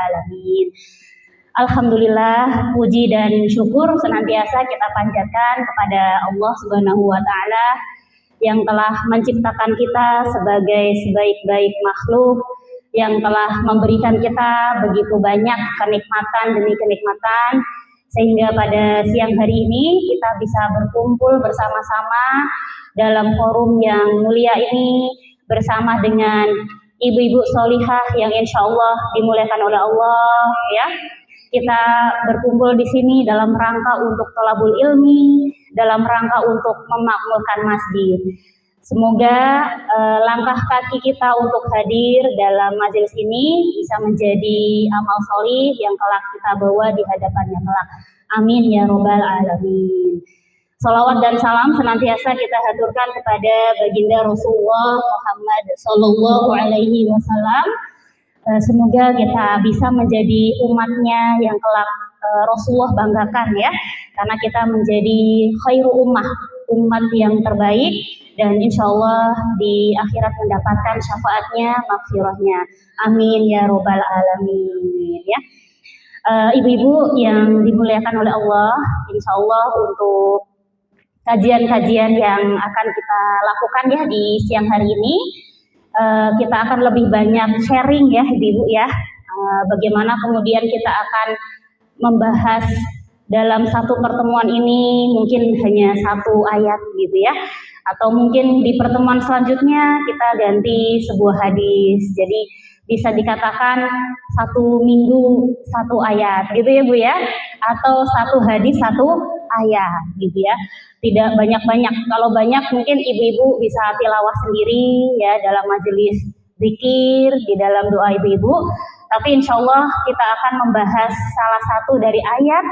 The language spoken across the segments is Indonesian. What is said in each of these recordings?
alamin. Alhamdulillah, puji dan syukur senantiasa kita panjatkan kepada Allah Subhanahu wa taala yang telah menciptakan kita sebagai sebaik-baik makhluk, yang telah memberikan kita begitu banyak kenikmatan demi kenikmatan, sehingga pada siang hari ini kita bisa berkumpul bersama-sama dalam forum yang mulia ini bersama dengan ibu-ibu solihah yang insya Allah dimuliakan oleh Allah, ya. Kita berkumpul di sini dalam rangka untuk thalabul ilmi, dalam rangka untuk memakmurkan masjid. Semoga langkah kaki kita untuk hadir dalam majelis ini bisa menjadi amal solih yang kelak kita bawa di hadapannya kelak. Amin ya robbal alamin. Salawat dan salam senantiasa kita haturkan kepada baginda Rasulullah Muhammad Sallallahu Alaihi Wasallam. Semoga kita bisa menjadi umatnya yang kelak Rasulullah banggakan, ya, karena kita menjadi khairu umat yang terbaik, dan insya Allah di akhirat mendapatkan syafaatnya, maghfirahnya. Amin ya robbal alamin, ya. Ibu-ibu yang dimuliakan oleh Allah, insya Allah untuk kajian-kajian yang akan kita lakukan ya di siang hari ini, kita akan lebih banyak sharing ya ibu-ibu ya, bagaimana kemudian kita akan membahas dalam satu pertemuan ini mungkin hanya satu ayat gitu ya, atau mungkin di pertemuan selanjutnya kita ganti sebuah hadis, jadi bisa dikatakan satu minggu satu ayat gitu ya Bu ya, atau satu hadis satu ayat gitu ya. Tidak banyak-banyak, kalau banyak mungkin ibu-ibu bisa tilawah sendiri ya dalam majelis zikir, di dalam doa ibu-ibu, tapi insya Allah kita akan membahas salah satu dari ayat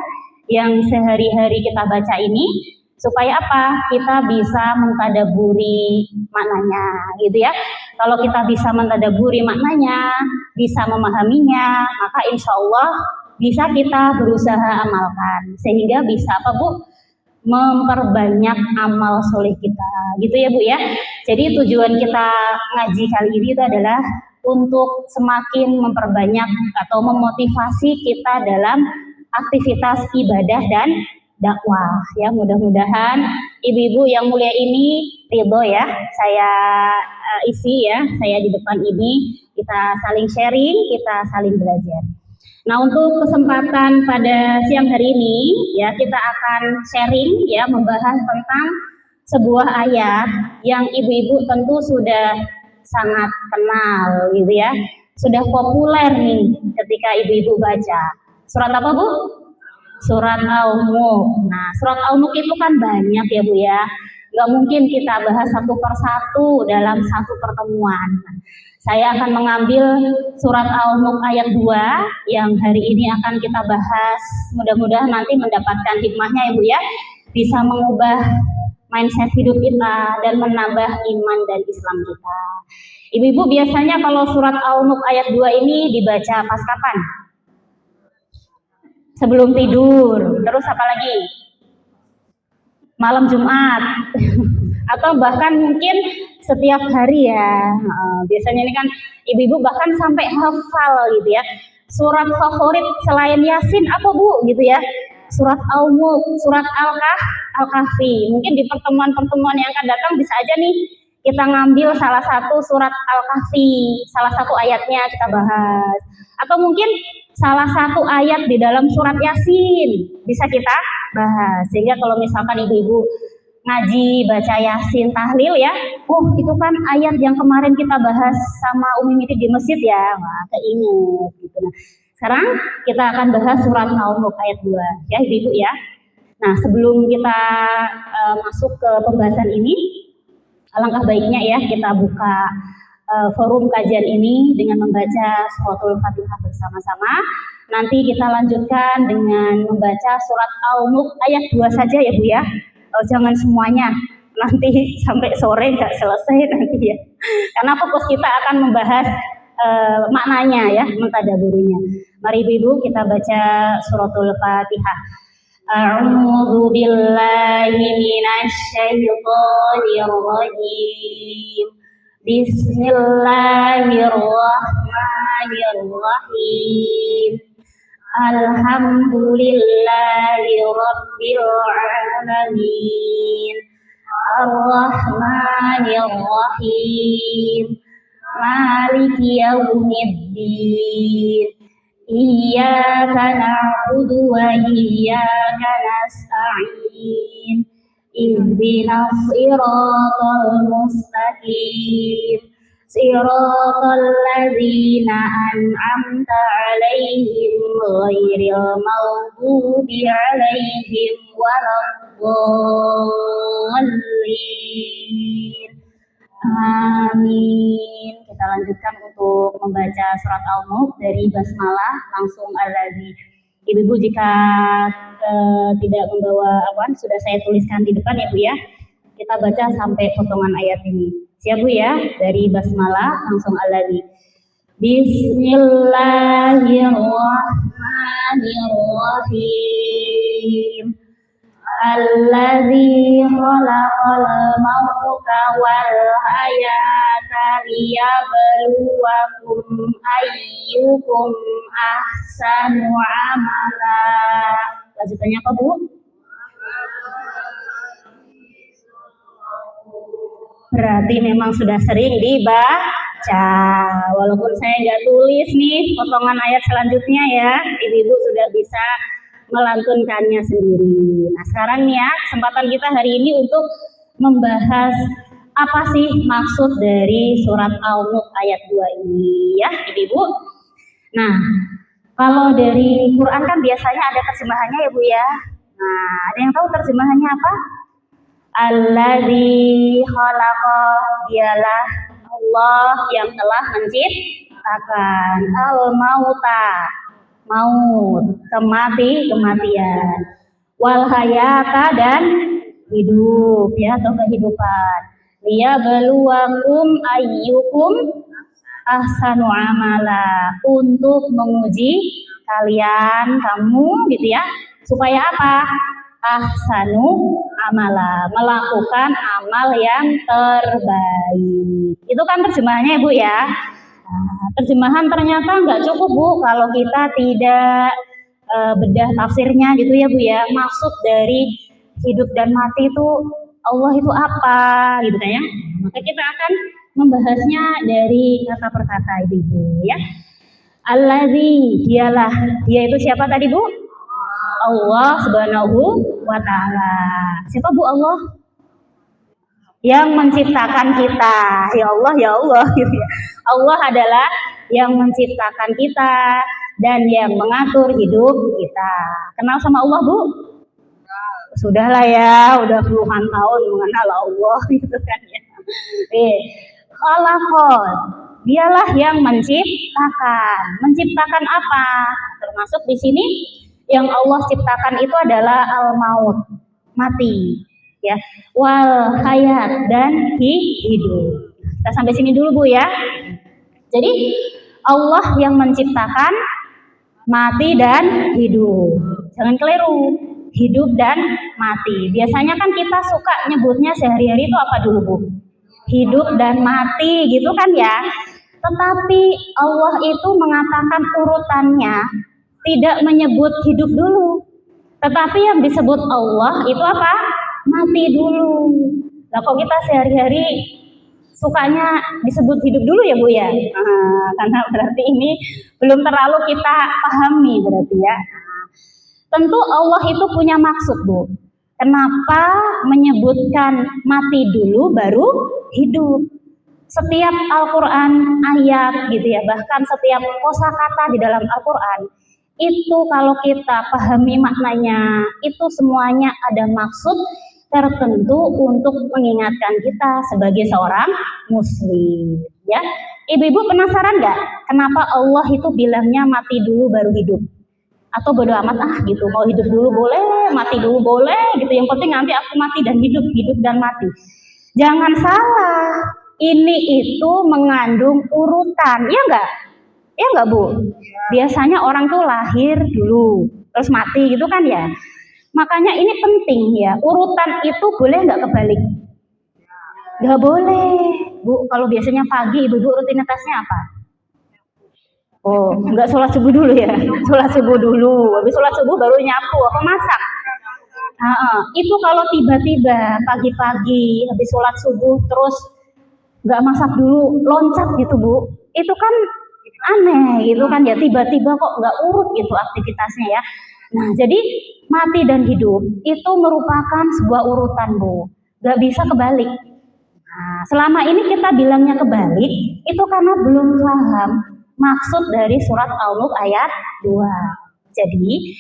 yang sehari-hari kita baca ini, supaya apa? Kita bisa mentadaburi maknanya gitu ya. Kalau kita bisa mentadaburi maknanya, bisa memahaminya, maka insya Allah bisa kita berusaha amalkan, sehingga bisa apa Bu? Memperbanyak amal soleh kita gitu ya Bu ya. Jadi tujuan kita ngaji kali ini itu adalah untuk semakin memperbanyak atau memotivasi kita dalam aktivitas ibadah dan dakwah ya. Mudah-mudahan ibu-ibu yang mulia ini ridho ya saya isi ya, saya di depan ini, kita saling sharing, kita saling belajar. Nah, untuk kesempatan pada siang hari ini ya, kita akan sharing ya, membahas tentang sebuah ayat yang ibu-ibu tentu sudah sangat kenal gitu ya, sudah populer nih ketika ibu-ibu baca. Surat apa Bu? Surat Al-Mulk. Nah, surat Al-Mulk itu kan banyak ya Bu ya, nggak mungkin kita bahas satu persatu dalam satu pertemuan. Saya akan mengambil surat Al-Mulk ayat 2 yang hari ini akan kita bahas. Mudah-mudahan nanti mendapatkan hikmahnya Ibu ya, bisa mengubah mindset hidup kita dan menambah iman dan Islam kita. Ibu-ibu biasanya kalau surat Al-Mulk ayat 2 ini dibaca pas kapan? Sebelum tidur. Terus apa lagi? Malam Jumat. Atau bahkan mungkin setiap hari ya. Biasanya ini kan ibu-ibu bahkan sampai hafal gitu ya. Surat favorit selain Yasin apa Bu gitu ya? Surat Al-Mulk, surat Al-Kahfi. Mungkin di pertemuan-pertemuan yang akan datang bisa aja nih kita ngambil salah satu surat Al-Kahfi, salah satu ayatnya kita bahas. Atau mungkin salah satu ayat di dalam surat Yasin bisa kita bahas. Sehingga kalau misalkan ibu-ibu ngaji baca Yasin tahlil ya, itu kan ayat yang kemarin kita bahas sama Umi Miti di masjid ya, wah keinget gitu. Nah, sekarang kita akan bahas surat Al-Mulk ayat 2 ya ibu-ibu ya. Nah, sebelum kita masuk ke pembahasan ini, alangkah baiknya ya kita buka forum kajian ini dengan membaca suratul Fatihah bersama-sama. Nanti kita lanjutkan dengan membaca surat Al-Mulk ayat 2 saja ya Bu ya. Jangan semuanya, nanti sampai sore nggak selesai nanti ya. Karena fokus kita akan membahas maknanya ya, mentadaburinya. Mari ibu-ibu kita baca suratul Fatihah. A'udzu billahi minasy syaithanir rajim. Bismillahirrahmanirrahim. Alhamdulillahi Rabbil Alamin. Ar-Rahmanir Rahim. Maliki Yaumiddin. Iyyaka na'budu wa iyyaka nasta'in. Ihdinas siratal mustaqim. Siratal ladzina an'amta 'alaihim ghairil maghdubi 'alaihim waladdallin. Amin. Kita lanjutkan untuk membaca surat Al-Mulk dari basmalah langsung al-ladzi. Ibu-ibu jika tidak membawa sudah saya tuliskan di depan ya Bu ya. Kita baca sampai potongan ayat ini. Siap Bu ya? Dari basmalah langsung al-ladzi. Bismillahirrahmanirrahim. Alladzi khalaqal mauta wal hayata liyabluwakum ayyukum ahsanu amala. Lanjutannya apa Bu? Berarti memang sudah sering dibaca. Walaupun saya nggak tulis nih potongan ayat selanjutnya ya, ibu-ibu sudah bisa melantunkannya sendiri. Nah sekarang nih ya, kesempatan kita hari ini untuk membahas apa sih maksud dari surat Al-Mulk ayat 2 ini ya ibu-ibu. Nah kalau dari Quran kan biasanya ada terjemahannya ya Bu ya. Nah ada yang tahu terjemahannya apa? Alladzi khalaqa, dialah Allah yang telah menciptakan al-mauta, maut, kematian, wal hayata dan hidup ya atau kehidupan. Liyabluwakum ayyukum ahsanu amala, untuk menguji kalian, kamu gitu ya, supaya apa? Ahsanu amala, melakukan amal yang terbaik. Itu kan terjemahannya Bu ya. Nah, terjemahan ternyata nggak cukup Bu kalau kita tidak bedah tafsirnya gitu ya Bu ya. Maksud dari hidup dan mati itu Allah itu apa gitu kan ya. Maka kita akan membahasnya dari kata per kata Ibu ya. Alladzi, dialah, dia itu siapa tadi Bu? Allah Subhanahu wa Ta'ala. Siapa Bu Allah? Yang menciptakan kita. Ya Allah, ya Allah. Allah adalah yang menciptakan kita dan yang mengatur hidup kita. Kenal sama Allah Bu? Sudahlah ya, udah puluhan tahun mengenal Allah gitu kan ya. Khalaqal, dialah yang menciptakan. Menciptakan apa? Termasuk di sini yang Allah ciptakan itu adalah al-maut, mati, ya, wal hayat dan hidup. Kita sampai sini dulu Bu ya. Jadi Allah yang menciptakan mati dan hidup. Jangan keliru, hidup dan mati. Biasanya kan kita suka nyebutnya sehari-hari itu apa dulu Bu? Hidup dan mati gitu kan ya. Tetapi Allah itu mengatakan urutannya tidak menyebut hidup dulu, tetapi yang disebut Allah itu apa? Mati dulu. Nah, kok kita sehari-hari sukanya disebut hidup dulu ya Bu ya? Nah, karena berarti ini belum terlalu kita pahami berarti ya. Tentu Allah itu punya maksud Bu. Kenapa menyebutkan mati dulu baru hidup? Setiap Al-Quran ayat gitu ya, bahkan setiap kosakata di dalam Al-Quran itu kalau kita pahami maknanya, itu semuanya ada maksud tertentu untuk mengingatkan kita sebagai seorang muslim ya. Ibu-ibu penasaran nggak kenapa Allah itu bilangnya mati dulu baru hidup? Atau bodo amat gitu, mau hidup dulu boleh, mati dulu boleh gitu, yang penting nanti aku mati dan hidup, hidup dan mati. Jangan salah, ini itu mengandung urutan, ya enggak? Ya enggak Bu? Biasanya orang tuh lahir dulu, terus mati gitu kan ya. Makanya ini penting ya, urutan itu boleh enggak kebalik? Enggak boleh. Bu, kalau biasanya pagi ibu-ibu rutinitasnya apa? Oh, enggak sholat subuh dulu ya? Sholat subuh dulu, habis sholat subuh baru nyapu apa masak? Itu kalau tiba-tiba pagi-pagi habis sholat subuh terus nggak masak dulu, loncat gitu Bu, itu kan aneh gitu kan ya, tiba-tiba kok nggak urut gitu aktivitasnya ya. Nah, jadi mati dan hidup itu merupakan sebuah urutan Bu, nggak bisa kebalik. Nah, selama ini kita bilangnya kebalik, itu karena belum paham maksud dari surat Al-Mulk ayat 2. Jadi,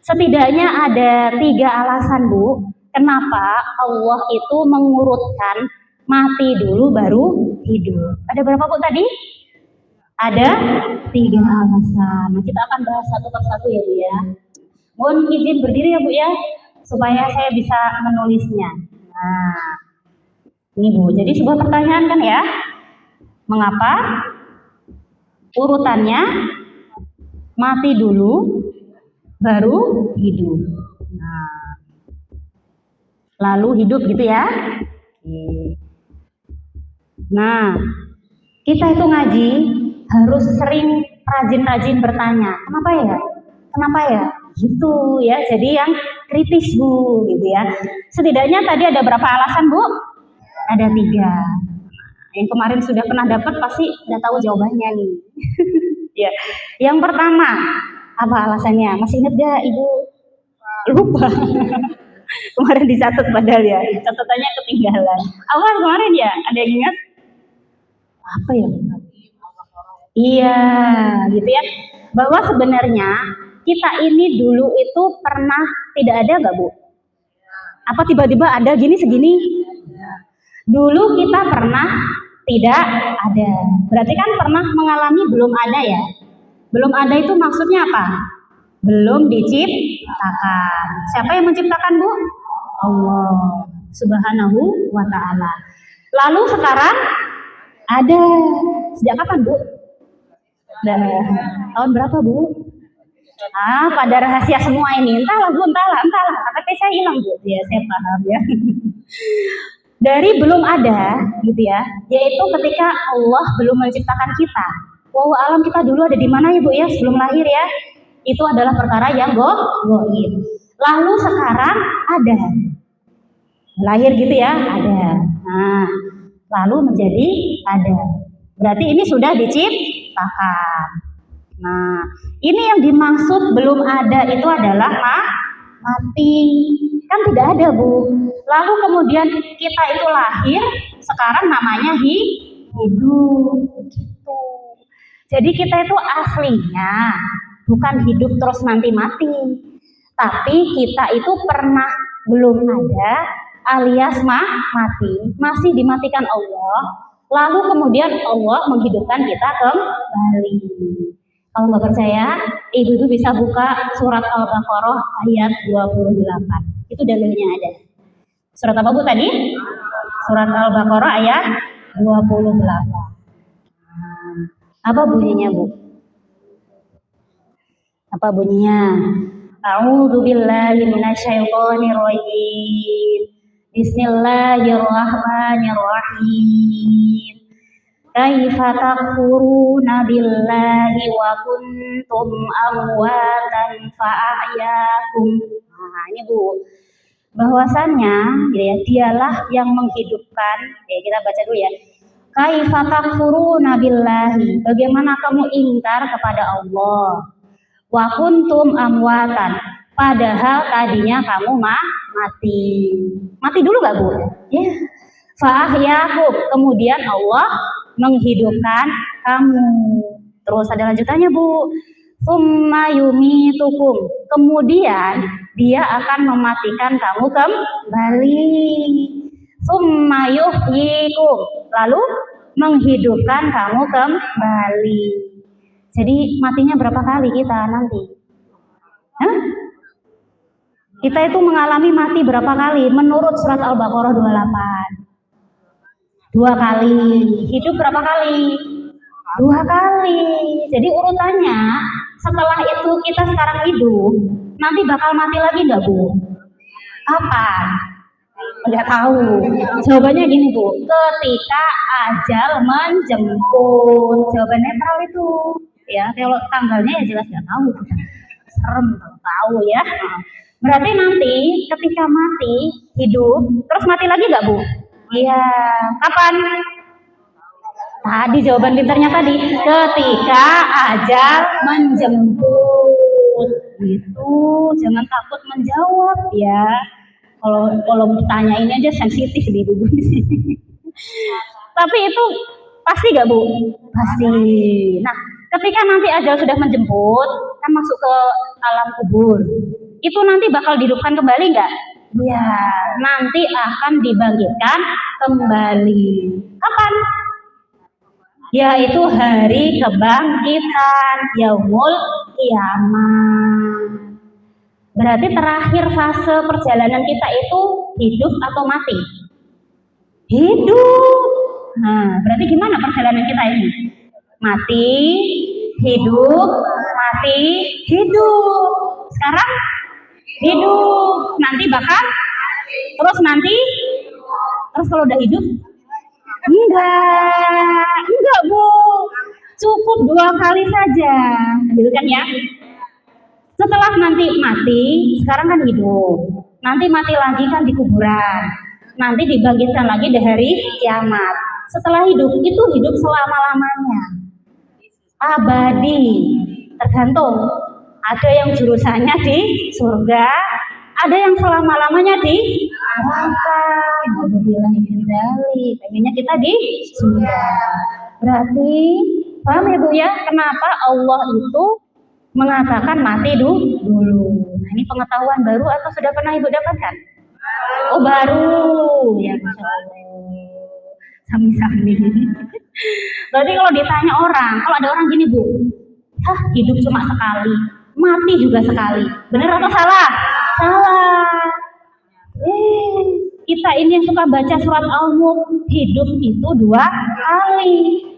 setidaknya ada 3 alasan Bu, kenapa Allah itu mengurutkan mati dulu baru hidup. Ada berapa Bu tadi? Ada 3 alasan. Nah, kita akan bahas satu persatu ya Bu ya. Mohon izin berdiri ya Bu ya, supaya saya bisa menulisnya. Nah, ini Bu, jadi sebuah pertanyaan kan ya, mengapa urutannya mati dulu baru hidup. Nah, lalu hidup gitu ya. Nah, kita itu ngaji harus sering rajin-rajin bertanya, kenapa ya? Kenapa ya? Gitu ya. Jadi yang kritis Bu, gitu ya. Setidaknya tadi ada berapa alasan Bu? Ada 3. Yang kemarin sudah pernah dapat pasti udah tahu jawabannya nih. Ya. Yang pertama, apa alasannya? Masih ingat gak Ibu? Lupa. Kemarin dicatat padahal ya, catatannya ketinggalan. Apa kemarin ya? Ada yang ingat? Apa ya? Iya, gitu ya. Bahwa sebenarnya kita ini dulu itu pernah tidak ada gak Bu? Apa tiba-tiba ada gini segini? Dulu kita pernah tidak ada. Berarti kan pernah mengalami belum ada ya. Belum ada itu maksudnya apa? Belum diciptakan. Siapa yang menciptakan Bu? Allah Subhanahu wa ta'ala. Lalu sekarang ada. Sejak kapan Bu? Tahun berapa Bu? Pada rahasia semua ini. Entahlah Bu, entahlah. KTP saya hilang Bu. Ya, saya paham ya. Dari belum ada gitu ya, yaitu ketika Allah belum menciptakan kita. Wallahu alam kita dulu ada di mana ya Bu ya sebelum lahir ya. Itu adalah perkara yang goib. Lalu sekarang ada. Lahir gitu ya, ada. Nah, lalu menjadi ada. Berarti ini sudah diciptakan. Nah, ini yang dimaksud belum ada itu adalah mati. Kan tidak ada Bu. Lalu kemudian kita itu lahir, sekarang namanya hidup. Gitu. Jadi kita itu aslinya bukan hidup terus nanti mati. Tapi kita itu pernah belum ada alias mati, masih dimatikan Allah. Lalu kemudian Allah menghidupkan kita kembali. Kalau nggak percaya, ibu-ibu bisa buka surat Al-Baqarah ayat 28. Itu dalilnya ada. Surat apa Bu tadi? Surat Al-Baqarah ayat 28. Apa bunyinya Bu? Apa bunyinya? A'udzu billahi minasyaitonir rajim. Bismillahirrahmanirrahim. Kaifa takfuruna billahi wa kuntum amwatan fa'ahyakum. Nah, ini Bu. Bahwasannya ya, dialah yang menghidupkan. Ya, kita baca dulu ya. Kaifa takfuruna billahi. Bagaimana kamu ingkar kepada Allah? Wa kuntum amwatan. Padahal tadinya kamu mati. Mati dulu gak Bu? Ya. Fa'ahyakum. Kemudian Allah menghidupkan kamu. Terus ada lanjutannya Bu. Summa yumitukum. Kemudian dia akan mematikan kamu kembali. Summa yuhyikum. Lalu menghidupkan kamu kembali. Jadi matinya berapa kali kita nanti? Hah? Kita itu mengalami mati berapa kali? Menurut surat Al-Baqarah 28. 2 kali. Hidup berapa kali? 2 kali. Jadi urutannya setelah itu kita sekarang hidup, nanti bakal mati lagi nggak Bu? Kapan? Nggak tahu. Jawabannya gini Bu, ketika ajal menjemput. Jawaban netral itu. ya. Kalau tanggalnya ya jelas nggak tahu. Serem tahu ya. Berarti nanti ketika mati hidup terus mati lagi nggak Bu? Iya. Kapan? Tadi jawaban pintarnya tadi ketika ajal menjemput. Gitu. Jangan takut menjawab ya. Kalau ditanya ini aja sensitif di ibu di sini. Tapi itu pasti gak Bu? Pasti. Nah, ketika nanti ajal sudah menjemput, kan masuk ke alam kubur. Itu nanti bakal dihidupkan kembali nggak? Ya, nanti akan dibangkitkan kembali. Kapan? Yaitu hari kebangkitan, yaumul kiamat. Berarti terakhir fase perjalanan kita itu hidup atau mati? Hidup. Nah, berarti gimana perjalanan kita ini? Mati, hidup, mati, hidup. Sekarang hidup, nanti bakal terus nanti terus kalau udah hidup enggak Bu, cukup 2 kali saja gitu kan ya. Setelah nanti mati, sekarang kan hidup, nanti mati lagi kan di kuburan, nanti dibangkitkan lagi di hari kiamat. Setelah hidup itu hidup selama-lamanya, abadi, tergantung. Ada yang jurusannya di surga, ada yang selama-lamanya di neraka. Pengennya kita di surga. Berarti paham ya Bu ya, kenapa Allah itu mengatakan mati dulu. Nah, ini pengetahuan baru atau sudah pernah Ibu dapatkan? Oh baru ya, Masya Allah. Sami-sami. Berarti kalau ditanya orang, kalau ada orang gini Bu, hidup cuma sekali, mati juga sekali. Benar atau salah? Salah. Kita ini yang suka baca surat Al-Mulk, hidup itu 2 kali,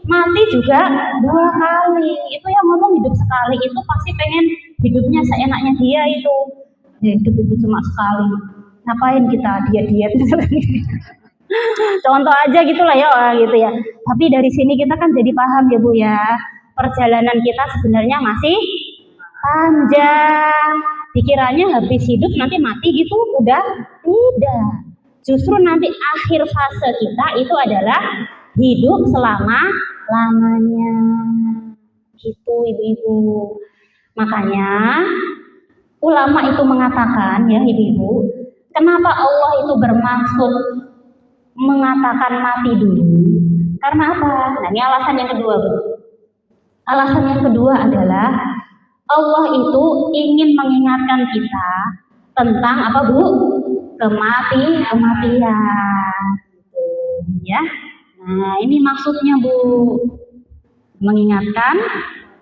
mati juga 2 kali. Itu yang ngomong hidup sekali itu pasti pengen hidupnya seenaknya dia itu. Hidup itu cuma sekali. Ngapain kita diet-diet? Contoh aja gitulah ya, gitu ya. Tapi dari sini kita kan jadi paham ya Bu ya. Perjalanan kita sebenarnya masih panjang. Dikiranya habis hidup nanti mati gitu, udah tidak. Justru nanti akhir fase kita itu adalah hidup selama-lamanya. Gitu ibu-ibu. Makanya ulama itu mengatakan ya ibu-ibu, kenapa Allah itu bermaksud mengatakan mati dulu? Karena apa? Nah ini alasan yang kedua Bu. Alasan yang kedua adalah Allah itu ingin mengingatkan kita tentang apa Bu? Kematian. Gitu, ya. Nah, ini maksudnya Bu. Mengingatkan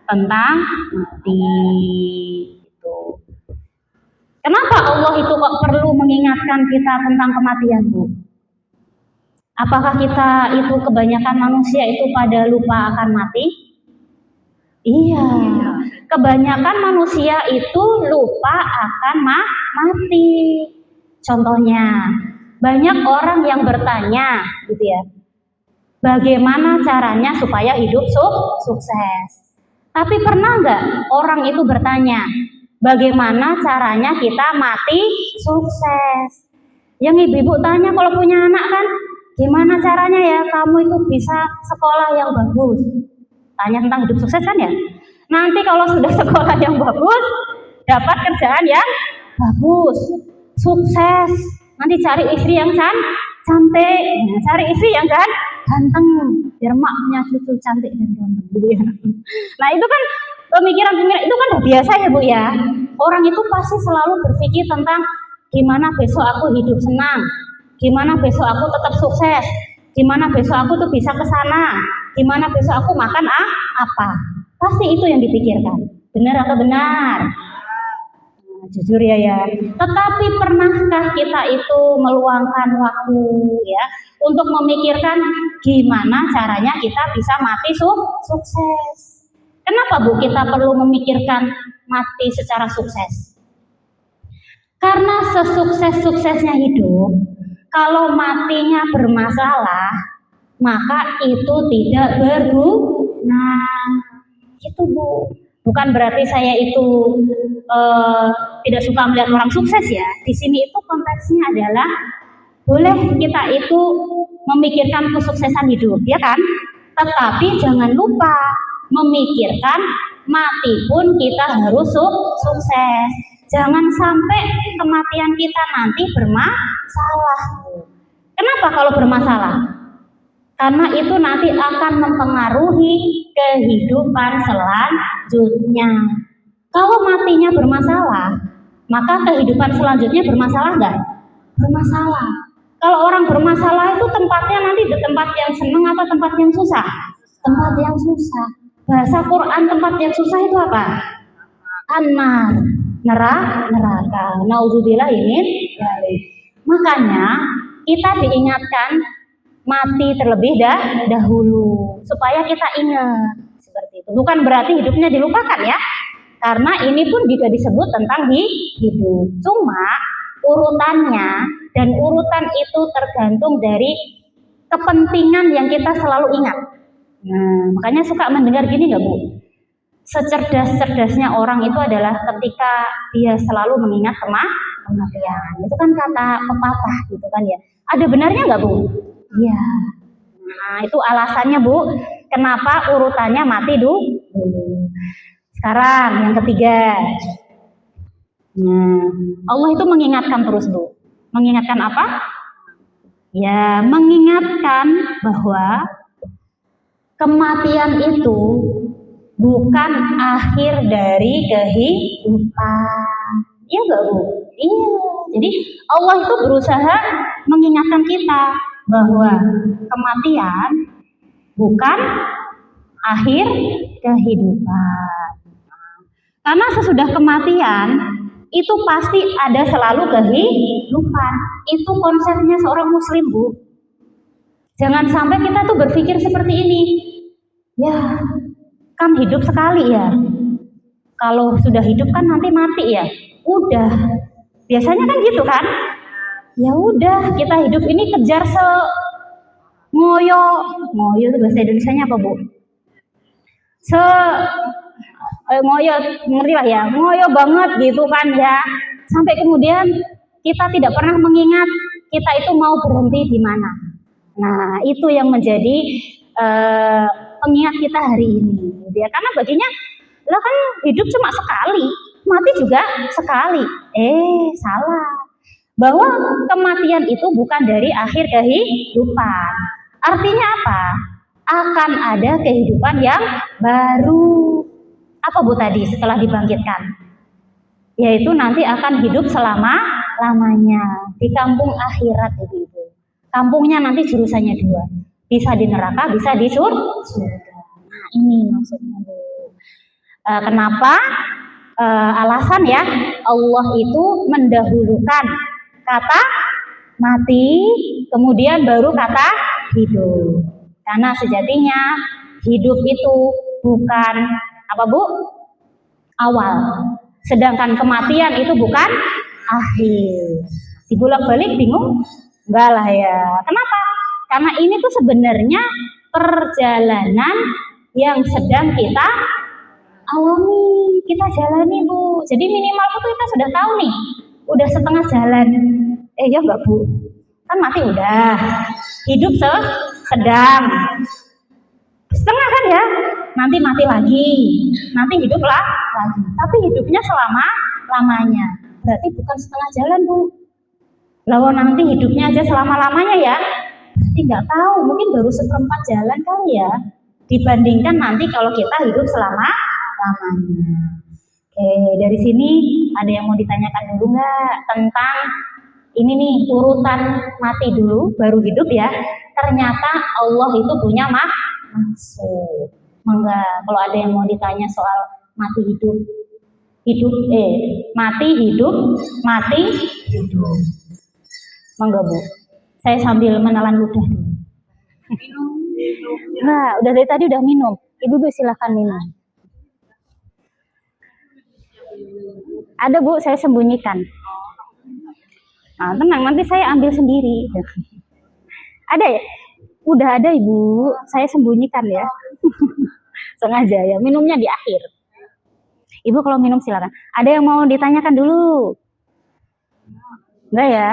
tentang mati. Gitu. Kenapa Allah itu kok perlu mengingatkan kita tentang kematian Bu? Apakah kita itu kebanyakan manusia itu pada lupa akan mati? Iya, kebanyakan manusia itu lupa akan mati. Contohnya, banyak orang yang bertanya, gitu ya, bagaimana caranya supaya hidup sukses? Tapi pernah nggak orang itu bertanya, bagaimana caranya kita mati sukses? Yang ibu-ibu tanya kalau punya anak kan, gimana caranya ya kamu itu bisa sekolah yang bagus? Tanya tentang hidup sukses kan ya? Nanti kalau sudah sekolah yang bagus, dapat kerjaan yang bagus, sukses. Nanti cari istri yang cantik, cari istri yang ganteng, biar mak punya cucu cantik dan ganteng gitu ya. Nah itu kan pemikiran itu kan udah biasa ya Bu ya. Orang itu pasti selalu berpikir tentang gimana besok aku hidup senang, gimana besok aku tetap sukses, gimana besok aku tuh bisa ke sana, gimana besok aku makan apa. Pasti itu yang dipikirkan. Benar atau benar? Nah, jujur ya. Tetapi pernahkah kita itu meluangkan waktu ya untuk memikirkan gimana caranya kita bisa mati sukses? Kenapa Bu kita perlu memikirkan mati secara sukses? Karena sesukses-suksesnya hidup, kalau matinya bermasalah, maka itu tidak berguna. Itu Bu. Bukan berarti saya itu tidak suka melihat orang sukses ya. Di sini itu konteksnya adalah boleh kita itu memikirkan kesuksesan hidup, ya kan? Tetapi jangan lupa memikirkan mati pun kita harus sukses. Jangan sampai kematian kita nanti bermasalah. Kenapa kalau bermasalah? Karena itu nanti akan mempengaruhi kehidupan selanjutnya. Kalau matinya bermasalah, maka kehidupan selanjutnya bermasalah nggak? Bermasalah. Kalau orang bermasalah itu tempatnya nanti di tempat yang senang atau tempat yang susah? Tempat yang susah. Bahasa Quran tempat yang susah itu apa? An-nar, neraka. Nauzubillah ini. Makanya kita diingatkan mati terlebih dahulu supaya kita ingat seperti itu. Bukan berarti hidupnya dilupakan ya, karena ini pun juga disebut tentang hidup. Cuma urutannya dan urutan itu tergantung dari kepentingan yang kita selalu ingat. Nah, makanya suka mendengar gini nggak Bu? Secerdas-cerdasnya orang itu adalah ketika dia selalu mengingat kematian. Itu kan kata pepatah gitu kan ya. Ada benarnya nggak Bu? Iya. Nah, itu alasannya Bu, kenapa urutannya mati dulu. Sekarang yang ketiga. Nah, Allah itu mengingatkan terus Bu. Mengingatkan apa? Ya, mengingatkan bahwa kematian itu bukan akhir dari kehidupan. Iya enggak Bu? Iya. Jadi Allah itu berusaha mengingatkan kita bahwa kematian bukan akhir kehidupan. Karena sesudah kematian itu pasti ada selalu kehidupan. Itu konsepnya seorang muslim Bu. Jangan sampai kita tuh berpikir seperti ini. Ya, kan hidup sekali ya. Kalau sudah hidup kan nanti mati ya. Udah. Biasanya kan gitu kan? Ya udah, kita hidup ini kejar ngoyo itu bahasa Indonesianya apa Bu? Ngoyo, ngerti lah ya, ngoyo banget gitu kan ya. Sampai kemudian kita tidak pernah mengingat kita itu mau berhenti di mana. Nah, itu yang menjadi pengingat kita hari ini. Ya, karena baginya, lah kan hidup cuma sekali, mati juga sekali. Salah. Bahwa kematian itu bukan dari akhir kehidupan. Artinya apa? Akan ada kehidupan yang baru. Apa Bu tadi setelah dibangkitkan? Yaitu nanti akan hidup selama-lamanya di kampung akhirat Ibu. Kampungnya nanti jurusannya dua. Bisa di neraka, bisa di surga. Nah, ini maksudnya Bu. Kenapa? Alasan ya, Allah itu mendahulukan kata mati, kemudian baru kata hidup. Karena sejatinya hidup itu bukan apa Bu? Awal. Sedangkan kematian itu bukan akhir. Dibolak-balik bingung? Enggak lah ya. Kenapa? Karena ini tuh sebenarnya perjalanan yang sedang kita alami, kita jalani Bu. Jadi minimal tuh kita sudah tahu nih, udah setengah jalan. Ya enggak Bu? Kan mati udah, hidup sedang. Setengah kan ya? Nanti mati lagi, nanti hidup lagi. Tapi hidupnya selama-lamanya. Berarti bukan setengah jalan Bu. Lalu nanti hidupnya aja selama-lamanya ya. Berarti nggak tahu, mungkin baru seperempat jalan kali ya. Dibandingkan nanti kalau kita hidup selama-lamanya. Oke, dari sini ada yang mau ditanyakan dulu nggak tentang ini nih, urutan mati dulu baru hidup ya. Ternyata Allah itu punya maksud. Mangga, kalau ada yang mau ditanya soal mati hidup, mati hidup. Mangga Bu, saya sambil menelan ludah. Nah, udah dari tadi udah minum. Ibu silahkan minum. Ada Bu, saya sembunyikan. Nah, tenang, nanti saya ambil sendiri. Ada ya? Udah ada Ibu, saya sembunyikan ya. Sengaja ya, minumnya di akhir. Ibu kalau minum silakan. Ada yang mau ditanyakan dulu? Enggak ya?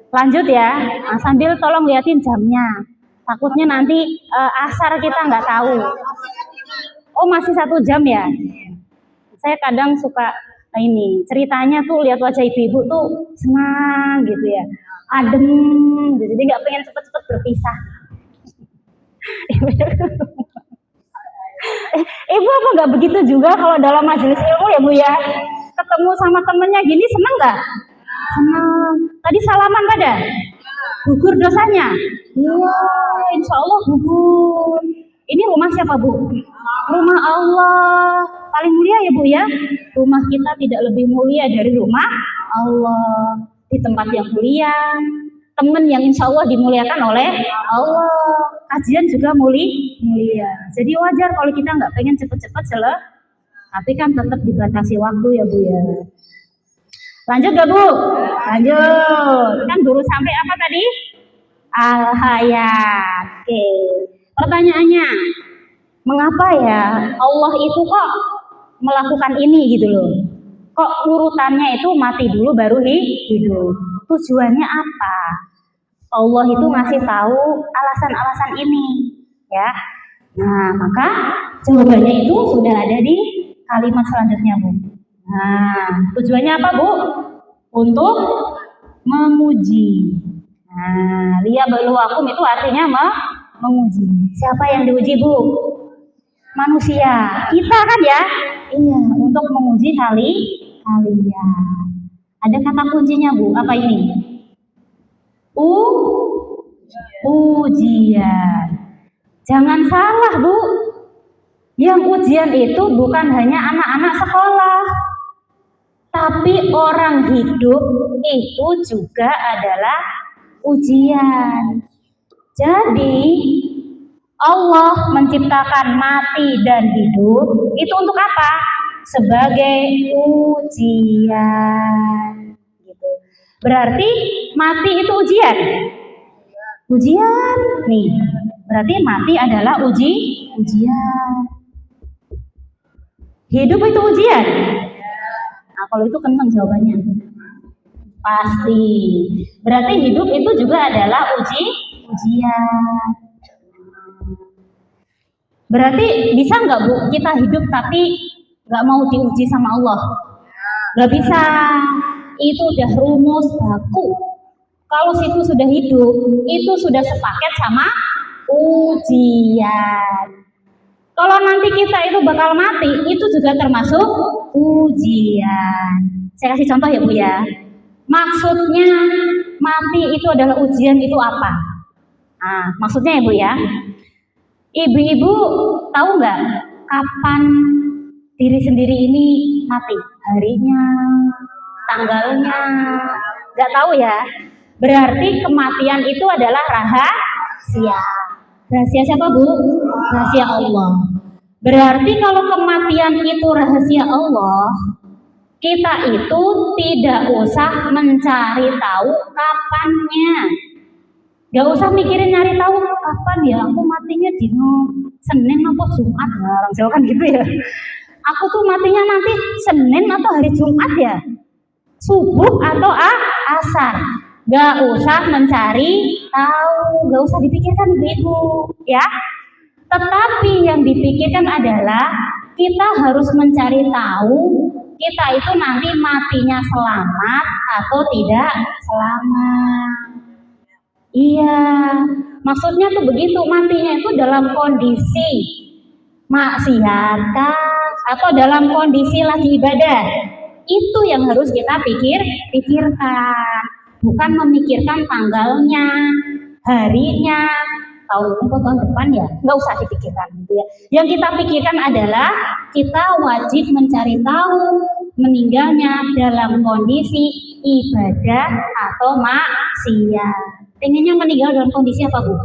Lanjut ya. Nah, sambil tolong liatin jamnya. Takutnya nanti asar kita nggak tahu. Oh masih 1 jam ya? Saya kadang suka ini ceritanya tuh lihat wajah ibu-ibu tuh senang gitu ya, adem gitu. Jadi nggak pengen cepet-cepet berpisah. Ibu apa nggak begitu juga kalau dalam majelis ilmu ya Bu ya? Ketemu sama temennya gini seneng nggak? Senang. Tadi salaman pada? Gugur dosanya? Wah, insya Allah gugur. Ini rumah siapa Bu? Rumah Allah. Paling mulia ya Bu ya. Rumah kita tidak lebih mulia dari rumah Allah. Di tempat yang mulia, teman yang insya Allah dimuliakan oleh Allah. Kajian juga mulia. Jadi wajar kalau kita nggak pengen cepet-cepet tapi kan tetap dibatasi waktu ya Bu ya. Lanjut gak Bu? Lanjut. Kan baru sampai apa tadi? Al-Hayat. Oke. Pertanyaannya, mengapa ya Allah itu kok melakukan ini gitu loh? Kok urutannya itu mati dulu baru hidup? Tujuannya apa? Allah itu ngasih tahu alasan-alasan ini, ya. Nah, maka jawabannya itu sudah ada di kalimat selanjutnya, Bu. Nah, tujuannya apa, Bu? Untuk menguji. Nah, liyabluwakum itu artinya menguji. Siapa yang diuji, Bu? Manusia. Kita kan ya? Iya, untuk menguji kalian. Ada kata kuncinya, Bu. Apa ini? Ujian. Jangan salah, Bu. Yang ujian itu bukan hanya anak-anak sekolah, tapi orang hidup itu juga adalah ujian. Jadi Allah menciptakan mati dan hidup itu untuk apa? Sebagai ujian. Gitu. Berarti mati itu ujian. Ujian nih. Berarti mati adalah ujian. Hidup itu ujian. Nah, kalau itu kencang jawabannya. Pasti. Berarti hidup itu juga adalah ujian. Berarti bisa nggak Bu kita hidup tapi nggak mau diuji sama Allah? Nggak bisa. Itu udah rumus baku. Kalau situ sudah hidup, itu sudah sepaket sama ujian. Kalau nanti kita itu bakal mati, itu juga termasuk ujian. Saya kasih contoh ya Bu ya. Maksudnya mati itu adalah ujian itu apa? Nah, maksudnya ya Bu ya. Ibu-ibu tahu nggak kapan diri sendiri ini mati? Harinya, tanggalnya, nggak tahu ya. Berarti kematian itu adalah rahasia. Rahasia siapa Bu? Rahasia Allah. Berarti kalau kematian itu rahasia Allah, kita itu tidak usah mencari tahu kapannya. Gak usah mikirin nyari tahu kapan ya aku matinya di Senin atau Jumat ya, orang Jawa kan gitu ya. Aku tuh matinya nanti Senin atau hari Jumat ya, subuh atau asar. Gak usah mencari tahu, gak usah dipikirkan Ibu ya. Tetapi yang dipikirkan adalah kita harus mencari tahu kita itu nanti matinya selamat atau tidak selamat. Iya, maksudnya tuh begitu, matinya itu dalam kondisi maksiat atau dalam kondisi lagi ibadah. Itu yang harus kita pikirkan, bukan memikirkan tanggalnya, harinya, tahun depan ya, nggak usah dipikirkan gitu ya. Yang kita pikirkan adalah kita wajib mencari tahu meninggalnya dalam kondisi ibadah atau maksiat. Pengennya meninggal dalam kondisi apa Bu?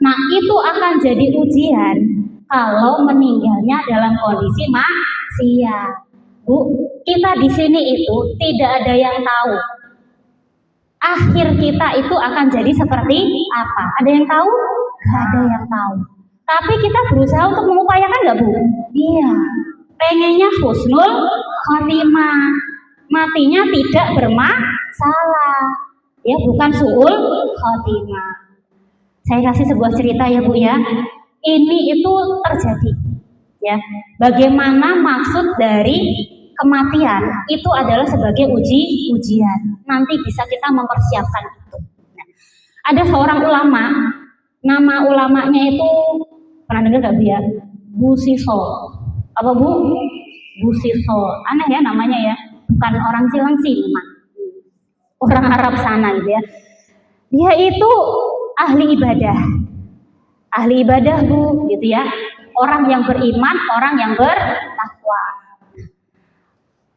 Nah itu akan jadi ujian kalau meninggalnya dalam kondisi maksiat. Bu, kita di sini itu tidak ada yang tahu akhir kita itu akan jadi seperti apa. Ada yang tahu? Gak ada yang tahu. Tapi kita berusaha untuk mengupayakan nggak Bu? Iya. Pengennya husnul khotimah, matinya tidak bermasalah, ya bukan suul khotimah. Saya kasih sebuah cerita ya Bu ya. Ini itu terjadi, ya. Bagaimana maksud dari kematian itu adalah sebagai ujian. Nanti bisa kita mempersiapkan itu. Nah, ada seorang ulama, nama ulamanya itu pernah dengar gak Bu ya? Bu Siso. Apa Bu? Bu Siso. Aneh ya namanya ya. Bukan orang Cilengsi, orang Arab sana gitu ya. Dia itu ahli ibadah Bu gitu ya. Orang yang beriman, orang yang bertakwa.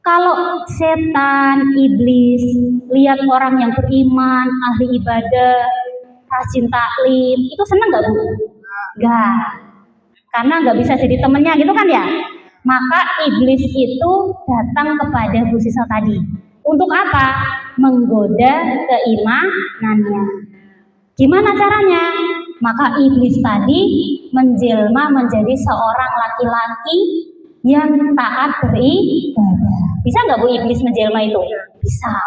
Kalau setan, iblis lihat orang yang beriman, ahli ibadah, rajin taklim, itu senang gak Bu? Enggak, karena nggak bisa jadi temennya gitu kan ya. Maka iblis itu datang kepada Bu Sisa tadi. Untuk apa? Menggoda keimanannya. Gimana caranya? Maka iblis tadi menjelma menjadi seorang laki-laki yang taat beribadah. Bisa nggak Bu iblis menjelma itu? Bisa.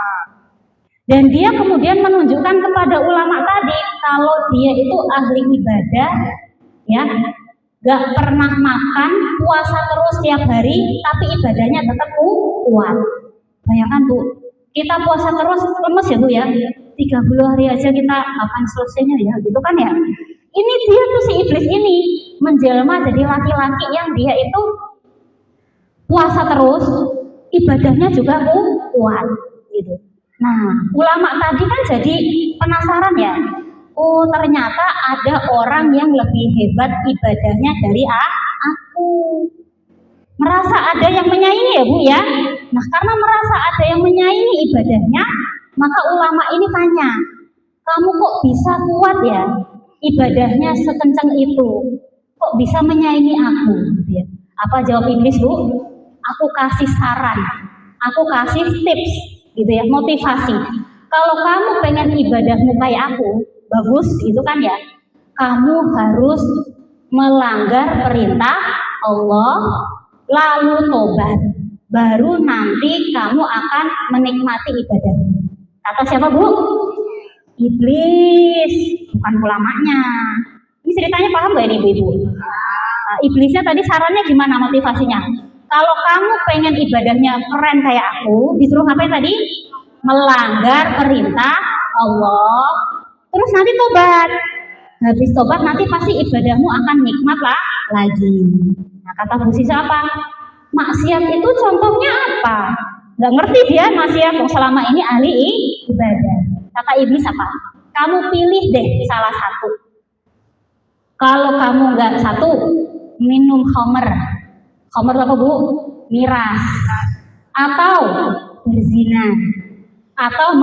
Dan dia kemudian menunjukkan kepada ulama tadi kalau dia itu ahli ibadah, ya, gak pernah makan, puasa terus tiap hari, tapi ibadahnya tetap kuat. Bayangkan Bu, kita puasa terus lemes ya Bu ya, 30 hari aja kita kapan selesainya ya, gitu kan ya. Ini dia tuh si iblis ini menjelma jadi laki-laki yang dia itu puasa terus, ibadahnya juga kuat, gitu. Nah, ulama tadi kan jadi penasaran ya. Oh, ternyata ada orang yang lebih hebat ibadahnya dari aku. Merasa ada yang menyaingi ya Bu ya. Nah, karena merasa ada yang menyaingi ibadahnya, maka ulama ini tanya, kamu kok bisa kuat ya ibadahnya sekencang itu? Kok bisa menyaingi aku? Gitu ya. Apa jawab iblis Bu? Aku kasih saran, aku kasih tips, gitu ya, motivasi. Kalau kamu pengen ibadahmu kayak aku, bagus gitu kan ya, kamu harus melanggar perintah Allah lalu tobat, baru nanti kamu akan menikmati ibadah. Kata siapa Bu? Iblis, bukan ulamanya. Ini ceritanya paham gak ini ibu-ibu? Iblisnya tadi sarannya gimana motivasinya? Kalau kamu pengen ibadahnya keren kayak aku, disuruh ngapain tadi? Melanggar perintah Allah, terus nanti tobat. Habis tobat nanti pasti ibadahmu akan nikmat lah lagi. Nah, kata Bu Sisa apa? Maksiat itu contohnya apa? Gak ngerti dia maksiat selama ini ahli ibadah. Kata iblis apa? Kamu pilih deh salah satu. Kalau kamu nggak satu, minum khamr. Khamr apa Bu? Miras. Atau berzina. Atau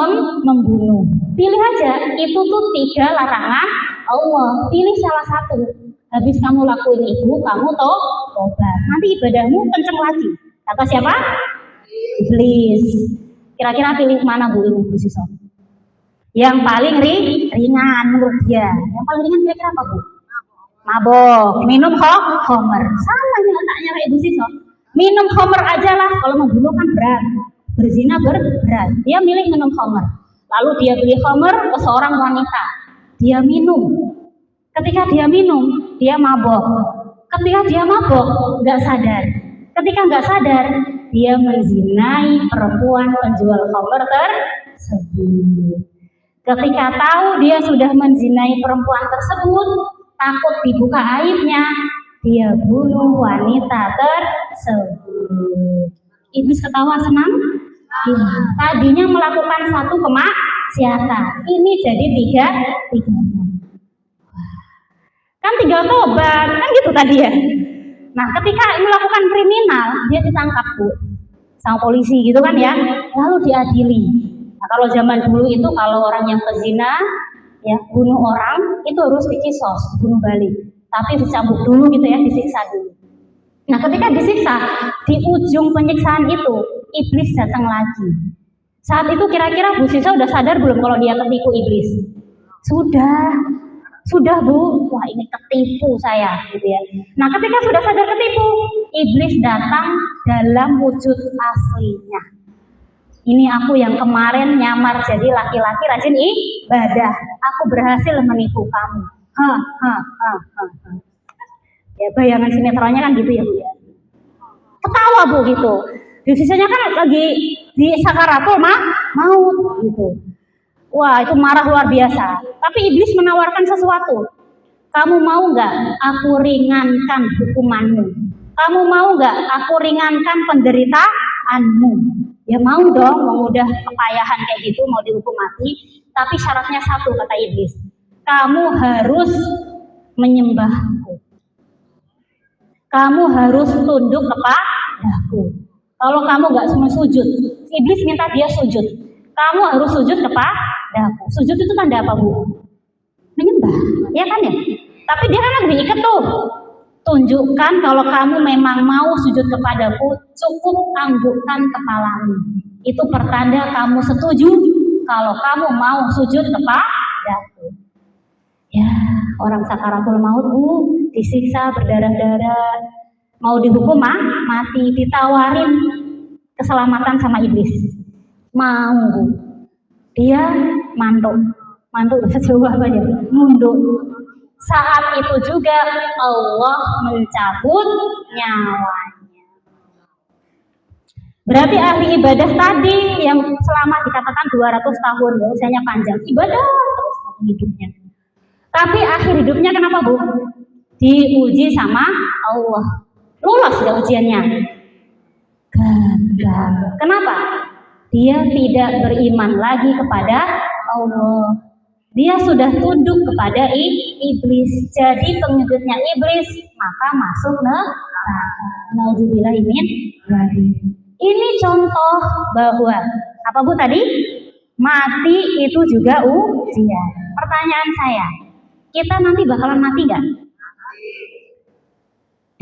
membunuh. Pilih aja, itu tuh 3 larangan Allah. Pilih salah satu. Habis kamu lakuin itu, kamu tobat. Nanti ibadahmu kenceng lagi. Kata siapa? Iblis. Kira-kira pilih mana Bu ini Bu Siso? Yang paling ringan menurut dia. Yang paling ringan kira-kira apa Bu? Mabok, minum khamr. Sama ini otaknya kayak Ibu Siso. Minum khamr aja lah, kalau membunuh kan berat. Berzina berat. Dia milih minum khamr. Lalu dia beli khamr ke seorang wanita. Dia minum. Ketika dia minum, dia mabok. Ketika dia mabok, nggak sadar. Ketika nggak sadar, dia menzinai perempuan penjual khamr tersebut. Ketika tahu dia sudah menzinai perempuan tersebut, takut dibuka aibnya, dia bunuh wanita tersebut. Iblis ketawa senang. Tadinya melakukan satu kemaksiatan, ini jadi 3-3. Kan tinggal tobat, kan gitu tadi ya. Nah, ketika melakukan kriminal, dia ditangkap Bu sama polisi gitu kan ya, lalu diadili. Nah, kalau zaman dulu itu kalau orang yang pezina ya bunuh orang itu harus dikisos, bunuh balik. Tapi dicambuk dulu gitu ya, disiksa dulu. Nah, ketika disiksa, di ujung penyiksaan itu iblis datang lagi. Saat itu kira-kira Bu Sisa udah sadar belum kalau dia ketipu iblis? Sudah Bu, wah ini ketipu saya gitu ya. Nah ketika sudah sadar ketipu, iblis datang dalam wujud aslinya. Ini aku yang kemarin nyamar jadi laki-laki rajin ibadah. Aku berhasil menipu kamu. Ha ha ha ha. Ya bayangan sinetronnya kan gitu ya Bu ya. Ketawa Bu gitu. Di sisanya kan lagi di sakaratul maut gitu. Wah itu marah luar biasa. Tapi iblis menawarkan sesuatu. Kamu mau nggak aku ringankan hukumanmu? Kamu mau nggak aku ringankan penderitaanmu? Ya mau dong, mau udah kepayahan kayak gitu, mau dihukum mati. Tapi syaratnya satu kata iblis. Kamu harus menyembahku. Kamu harus tunduk kepadaku. Kalau kamu nggak semua sujud, iblis minta dia sujud. Kamu harus sujud kepadaku. Sujud itu tanda apa Bu? Menyembah, ya kan ya? Tapi dia kan lagi diikat tuh. Tunjukkan kalau kamu memang mau sujud kepadaku, cukup anggukkan kepalamu. Itu pertanda kamu setuju kalau kamu mau sujud kepadaku. Ya, orang sakaratul maut Bu, disiksa berdarah-darah, mau dihukum mati, ditawarin keselamatan sama iblis. Mau Bu. Dia mantuk bahasa Jawa apa ya? Nunduk. Saat itu juga Allah mencabut nyawanya. Berarti ahli ibadah tadi yang selama dikatakan 200 tahun, ya, usianya panjang, ibadah terus hidupnya. Tapi akhir hidupnya kenapa Bu? Diuji sama Allah. Lolos gak ujiannya? Gagal. Kenapa? Dia tidak beriman lagi kepada Allah. Dia sudah tunduk kepada iblis. Jadi pengikutnya iblis, maka masuk neraka. Nauzubillahi min dzalik. Ini contoh bahwa apa Bu tadi? Mati itu juga ujian. Pertanyaan saya, kita nanti bakalan mati nggak?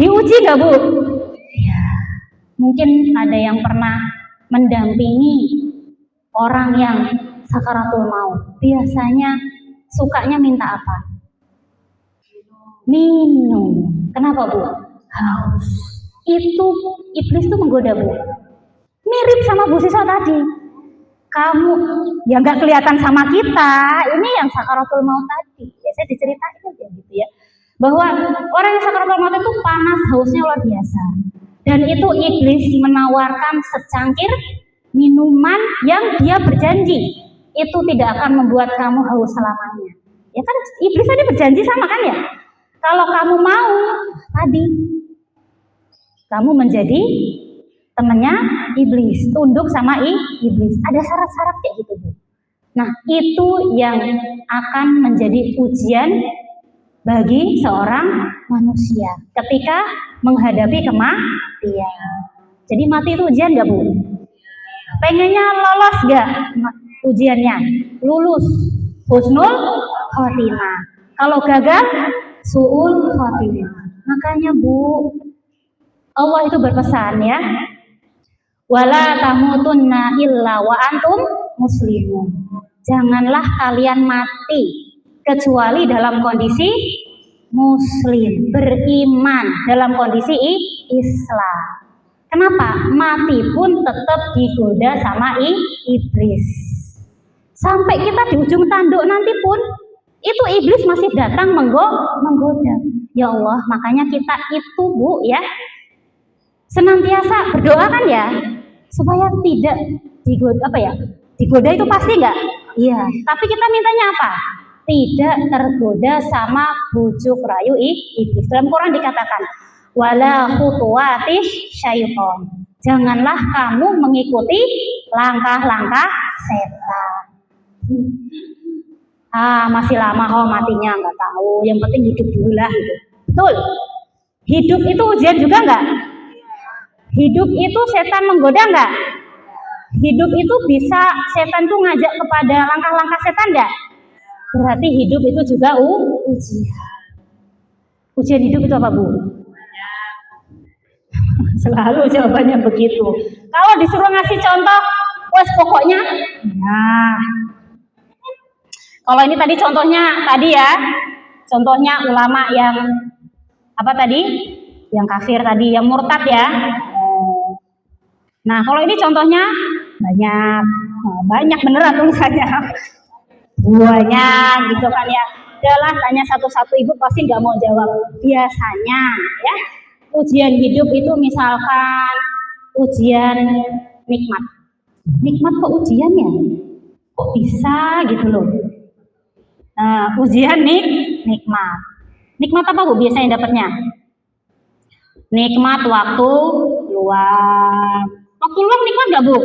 Diuji nggak Bu? Ya, mungkin ada yang pernah mendampingi orang yang sakaratul maut. Biasanya sukanya minta apa? Minum. Kenapa Bu? Haus. Itu iblis tuh menggoda Bu. Mirip sama Bu Sisa tadi. Kamu ya nggak kelihatan sama kita. Ini yang sakaratul maut tadi. Ya, saya diceritain aja gitu ya. Bahwa orang yang sakaratul maut itu panas, hausnya luar biasa. Dan itu iblis menawarkan secangkir minuman yang dia berjanji itu tidak akan membuat kamu haus selamanya. Ya kan iblis tadi berjanji sama kan ya. Kalau kamu mau tadi kamu menjadi temannya iblis, tunduk sama iblis. Ada syarat-syarat kayak gitu Bu. Nah itu yang akan menjadi ujian bagi seorang manusia ketika menghadapi kematian. Jadi mati itu ujian gak Bu? Pengennya lolos gak ujiannya? Lulus, husnul khotimah. Kalau gagal, su'ul khotimah. Makanya Bu, Allah itu berpesan ya, wala tamutunna illa wa antum muslimun. Janganlah kalian mati kecuali dalam kondisi muslim, beriman, dalam kondisi Islam. Kenapa? Mati pun tetap digoda sama iblis. Sampai kita di ujung tanduk nanti pun itu iblis masih datang menggoda. Ya Allah, makanya kita itu Bu ya senantiasa berdoa kan ya supaya tidak digoda apa ya? Digoda itu pasti enggak? Iya, tapi kita mintanya apa? Tidak tergoda sama bujuk rayu iblis. Dalam Quran dikatakan wala khutuwatis syaiton. Janganlah kamu mengikuti langkah-langkah setan. Masih lama kok matinya nggak tahu. Yang penting hidup dulu lah gitu. Betul. Hidup itu ujian juga nggak? Hidup itu setan menggoda nggak? Hidup itu bisa setan tuh ngajak kepada langkah-langkah setan nggak? Berarti hidup itu juga ujian. Ujian hidup itu apa Bu? Selalu jawabannya begitu. Kalau disuruh ngasih contoh, wes pokoknya, nah. Kalau ini tadi contohnya tadi ya, Contohnya ulama yang apa tadi? Yang kafir tadi, yang murtad ya. Nah, kalau ini contohnya banyak, banyak beneran tulisannya. Banyak gitu kan ya. Udahlah tanya satu-satu, ibu pasti nggak mau jawab. Biasanya ya, ujian hidup itu misalkan ujian nikmat. Nikmat kok ujian ya? Kok bisa gitu loh. Ujian nikmat. Nikmat apa Bu biasanya dapatnya? Nikmat waktu luang. Waktu luang nikmat gak Bu?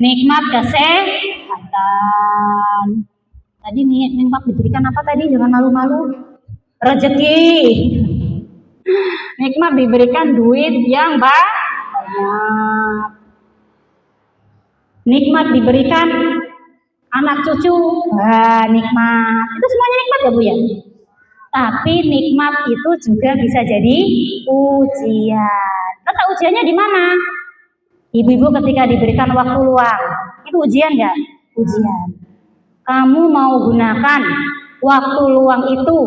Nikmat kesehatan. Tadi nikmat diberikan apa tadi? Jangan malu-malu. Rezeki. Nikmat diberikan duit yang banyak. Nikmat diberikan anak cucu. Nikmat. Itu semuanya nikmat gak Bu ya? Tapi nikmat itu juga bisa jadi ujian. Letak ujiannya di mana? Ibu-ibu ketika diberikan waktu luang, itu ujian nggak? Ujian. Kamu mau gunakan waktu luang itu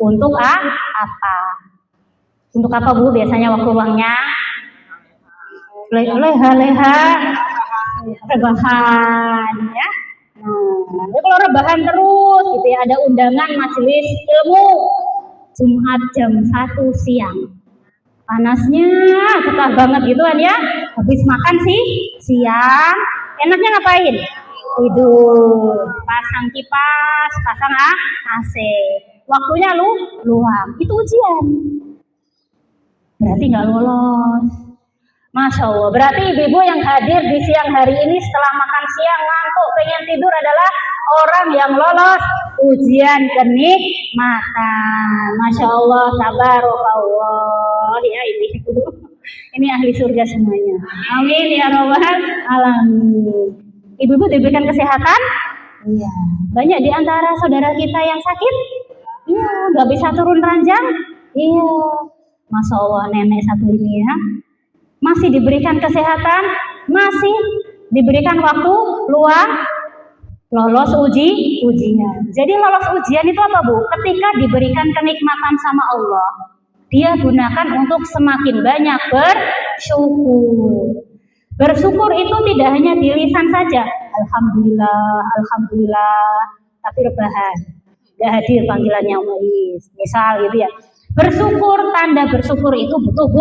untuk apa? Untuk apa Bu biasanya waktu luangnya? Leha-leha, rebahan ya. Nah, kalau rebahan terus gitu ya, ada undangan majelis ilmu Jumat jam 1 siang. Panasnya suka banget gitu kan ya. Habis makan sih siang, enaknya ngapain? Tidur, pasang kipas, pasang AC. Waktunya luang. Itu ujian. Berarti nggak lolos. Masya Allah, berarti ibu-ibu yang hadir di siang hari ini setelah makan siang ngantuk pengen tidur adalah orang yang lolos ujian kenikmatan. Masya Allah, tabarakallah ya ini ahli surga semuanya. Amin ya robbal alamin. Ibu-ibu diberikan kesehatan? Iya. Banyak di antara saudara kita yang sakit? Iya. Nggak bisa turun ranjang? Iya. Masya Allah, nenek satu ini ya. Masih diberikan kesehatan, masih diberikan waktu luang, lolos ujian. Jadi lolos ujian itu apa Bu? Ketika diberikan kenikmatan sama Allah, dia gunakan untuk semakin banyak bersyukur. Bersyukur itu tidak hanya di lisan saja, alhamdulillah, alhamdulillah, tapi rebahan, gak hadir panggilannya Umayis, misal gitu ya. Bersyukur, tanda bersyukur itu butuh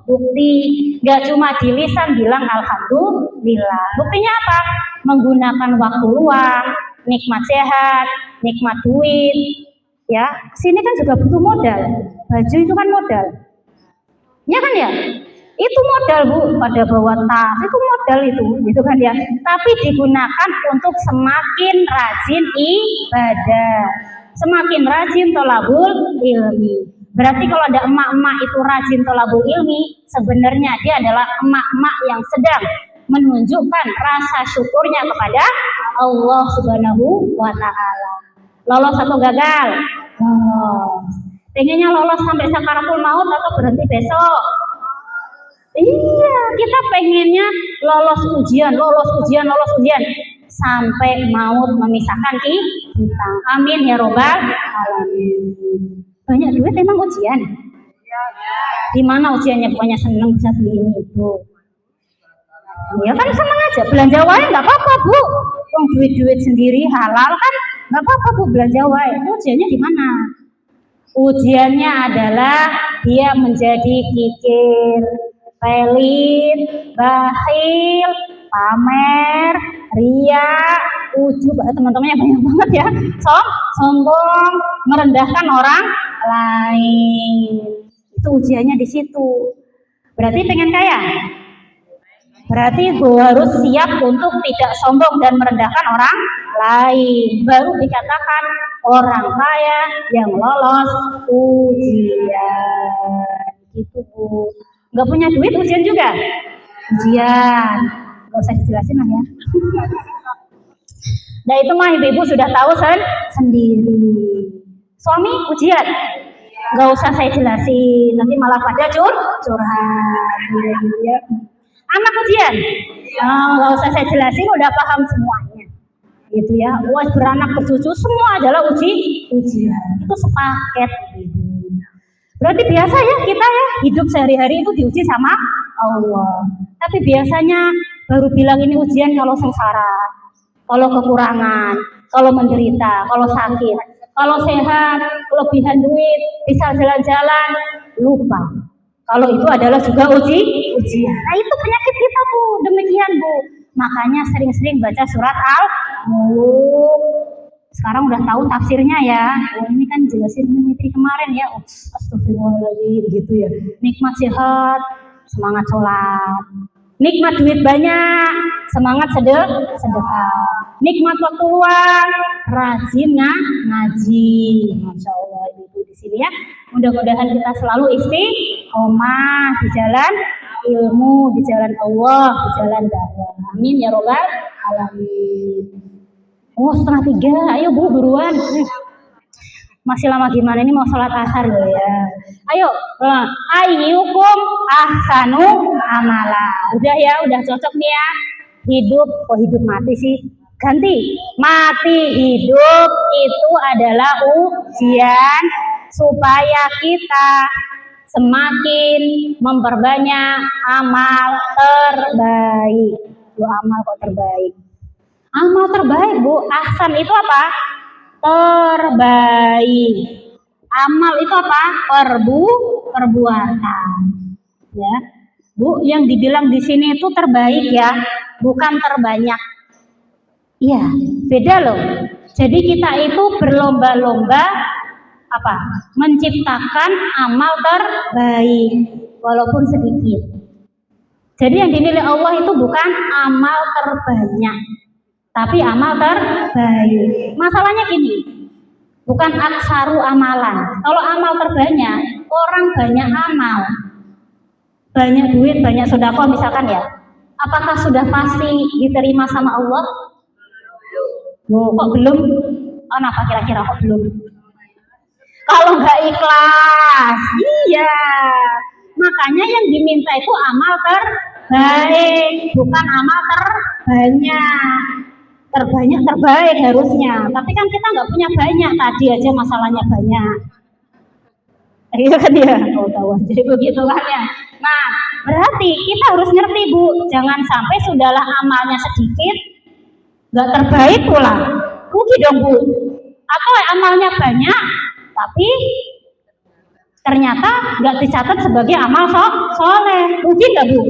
bukti. Gak cuma di lisan bilang alhamdulillah. Buktinya apa? Menggunakan waktu luang, nikmat sehat, nikmat duit. Ya, sini kan juga butuh modal. Baju itu kan modal. Ya kan ya? Itu modal Bu, pada bawa tas, itu modal itu, gitu kan ya. Tapi digunakan untuk semakin rajin ibadah, semakin rajin tholabul ilmi. Berarti kalau ada emak-emak itu rajin tholabul ilmi, sebenarnya dia adalah emak-emak yang sedang menunjukkan rasa syukurnya kepada Allah Subhanahu wa Ta'ala. Lolos atau gagal? Lolos. Pengennya lolos sampai sakaratul maut atau berhenti besok? Iya, kita pengennya lolos ujian sampai maut memisahkan kita. Amin ya robbal alamin. Banyak duit emang ujian? Di mana ujiannya? Bukannya seneng bisa beli ini itu. Ya kan seneng aja, belanja wae nggak apa-apa Bu. Duit sendiri halal kan nggak apa-apa Bu, belanja wae. Ujiannya di mana? Ujiannya adalah dia menjadi kikir, pelit, bakhil, pamer, ria, ujub, teman-temannya banyak banget ya, sombong, merendahkan orang lain. Itu ujiannya di situ. Berarti pengen kaya? Berarti harus siap untuk tidak sombong dan merendahkan orang lain. Baru dikatakan orang kaya yang lolos ujian. Gitu Bu. Nggak punya duit ujian juga? Ujian. Nggak usah dijelasin lah ya. Nah itu mah ibu-ibu sudah tahu sendiri. Suami ujian? Nggak usah saya jelasin. Nanti malah pada curhat. Anak ujian? Nggak usah saya jelasin, udah paham semuanya. gitu ya. Wah, beranak bercucu semua adalah ujian. Itu sepaket gitu. Berarti biasa ya kita ya hidup sehari-hari itu diuji sama Allah. Tapi biasanya baru bilang ini ujian kalau sengsara, kalau kekurangan, kalau menderita, kalau sakit, kalau sehat, kelebihan duit, bisa jalan-jalan, lupa. Kalau itu adalah juga ujian. Nah itu penyakit kita Bu, demikian Bu. Makanya sering-sering baca surat Al-Mulk. Sekarang udah tahu tafsirnya ya. Oh, ini kan jelasin Mitri kemarin ya. Astagfirullahaladzim gitu ya. Nikmat sehat, semangat sholat. Nikmat duit banyak, semangat sedekah. Nikmat waktu luang, rajin ngaji. Masya Allah ibu di sini ya. Mudah-mudahan kita selalu istiqomah di jalan ilmu, di jalan Allah, di jalan dakwah. Amin ya robbal alamin. Oh 2:30, ayo Bu buruan. Masih lama gimana ini mau sholat asar loh ya. Ayo, ayyukum ahsanu amala. Udah ya, udah cocok nih ya. Hidup, kok hidup mati sih? Ganti, mati hidup itu adalah ujian supaya kita semakin memperbanyak amal terbaik. Amal kok terbaik? Amal terbaik Bu, ahsan itu apa? Terbaik. Amal itu apa? Perbuatan. Ya, Bu, yang dibilang di sini itu terbaik ya, bukan terbanyak. Iya, beda loh. Jadi kita itu berlomba-lomba apa? Menciptakan amal terbaik, walaupun sedikit. Jadi yang dinilai Allah itu bukan amal terbanyak, tapi amal terbaik. Masalahnya gini, bukan aksaru amalan. Kalau amal terbanyak, orang banyak amal, banyak duit, banyak sedekah misalkan ya, apakah sudah pasti diterima sama Allah? Oh, kok belum? Kenapa kira-kira kok belum? Kalau nggak ikhlas, iya. Makanya yang diminta itu amal terbaik, bukan amal terbanyak. Terbanyak terbaik harusnya, tapi kan kita nggak punya banyak, tadi aja masalahnya banyak. Iya kan ya, tahu jadi begitu kan ya. Nah berarti kita harus ngerti Bu, jangan sampai sudahlah amalnya sedikit nggak terbaik pula, rugi dong Bu. Atau amalnya banyak tapi ternyata nggak dicatat sebagai amal soleh, rugi nggak Bu?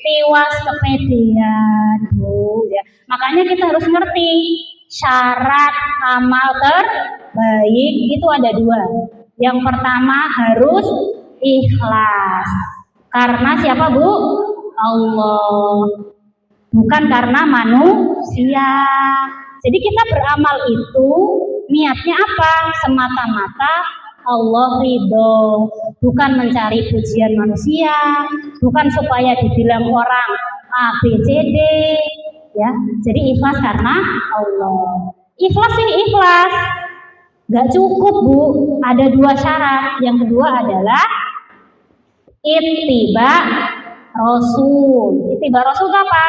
Tiwas kepedean Bu ya. Makanya kita harus ngerti syarat amal terbaik itu ada 2. Yang pertama harus ikhlas. Karena siapa Bu? Allah. Bukan karena manusia. Jadi kita beramal itu niatnya apa? Semata-mata Allah ridho, bukan mencari pujian manusia, bukan supaya dibilang orang A, B, C, D, ya. Jadi ikhlas karena Allah. Ikhlas sih ikhlas, nggak cukup Bu. Ada 2 syarat. Yang kedua adalah ittiba Rasul. Ittiba Rasul apa?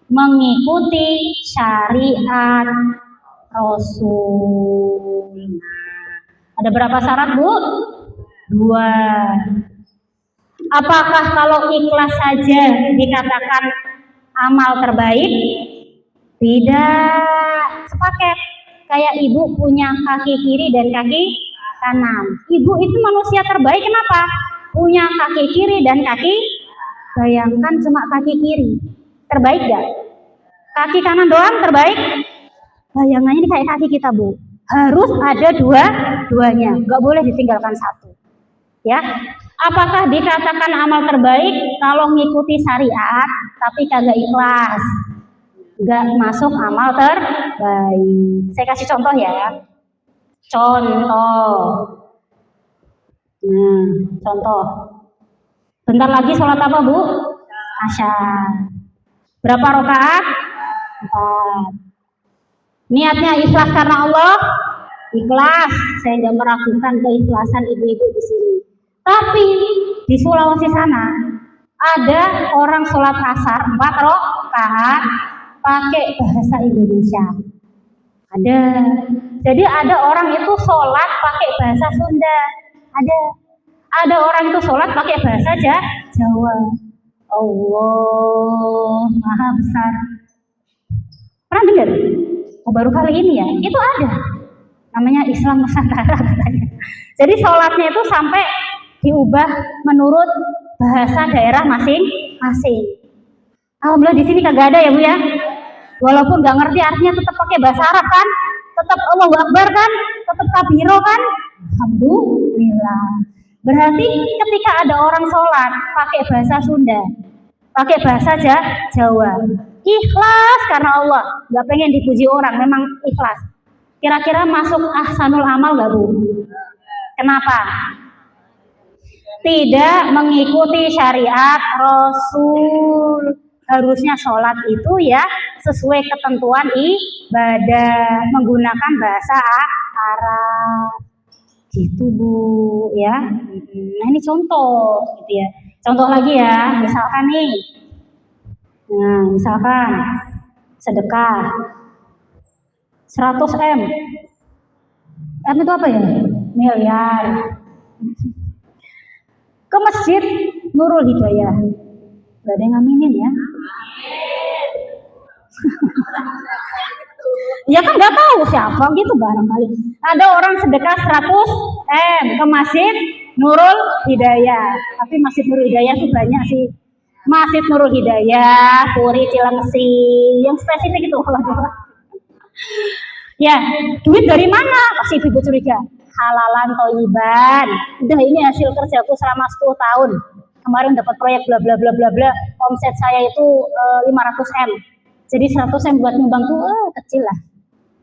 Mengikuti syariat Rasul. Ada berapa syarat Bu? 2. Apakah kalau ikhlas saja dikatakan amal terbaik? Tidak, sepaket. Kayak ibu punya kaki kiri dan kaki kanan. Ibu itu manusia terbaik kenapa? Punya kaki kiri dan kaki, bayangkan cuma kaki kiri. Terbaik gak? Kaki kanan doang terbaik? Bayangannya ini kayak kaki kita Bu. Harus ada duanya, nggak boleh ditinggalkan satu. Ya, apakah dikatakan amal terbaik kalau ngikuti syariat tapi kagak ikhlas? Nggak masuk amal terbaik. Saya kasih contoh ya. Contoh. Nah, contoh. Bentar lagi sholat apa Bu? Asyar. Berapa rakaat? 4. Niatnya ikhlas karena Allah, ikhlas. Saya nggak meragukan keikhlasan ibu-ibu di sini. Tapi di Sulawesi sana ada orang sholat asar 4 rakaat pakai bahasa Indonesia. Ada. Jadi ada orang itu sholat pakai bahasa Sunda. Ada. Ada orang itu sholat pakai bahasa Jawa. Allah Maha Besar. Pernah dengar? Oh, baru kali ini ya. Itu ada. Namanya Islam Nusantara katanya. Jadi sholatnya itu sampai diubah menurut bahasa daerah masing-masing. Alhamdulillah di sini kagak ada ya Bu ya. Walaupun nggak ngerti artinya tetap pakai bahasa Arab kan, tetap Allahu Akbar kan, tetap kabiro kan. Alhamdulillah. Berarti ketika ada orang sholat pakai bahasa Sunda, pakai bahasa Jawa, ikhlas karena Allah, nggak pengen dipuji orang, memang ikhlas. Kira-kira masuk ahsanul amal nggak Bu? Kenapa? Tidak mengikuti syariat Rasul. Harusnya sholat itu ya sesuai ketentuan ibadah, menggunakan bahasa Arab gitu Bu ya. Nah ini contoh gitu ya. Contoh lagi ya, misalkan nih, nah misalkan sedekah 100 M. M itu apa ya? Miliar. Ke masjid Nurul Hidayah. Gak ada yang ngaminin ya. Ya kan nggak tahu siapa gitu barangkali. Ada orang sedekah 100 M ke masjid Nurul Hidayah. Tapi masjid Nurul Hidayah itu banyak sih. Masjid Nurul Hidayah, Puri Cilengsi, yang spesifik itu. Ya, duit dari mana? Pasti ibu curiga. Halalan toiban. Udah ini hasil kerjaku selama 10 tahun. Kemarin dapat proyek bla bla bla bla bla. Omset saya itu 500 M. Jadi 100 M buat nyumbang tuh kecil lah.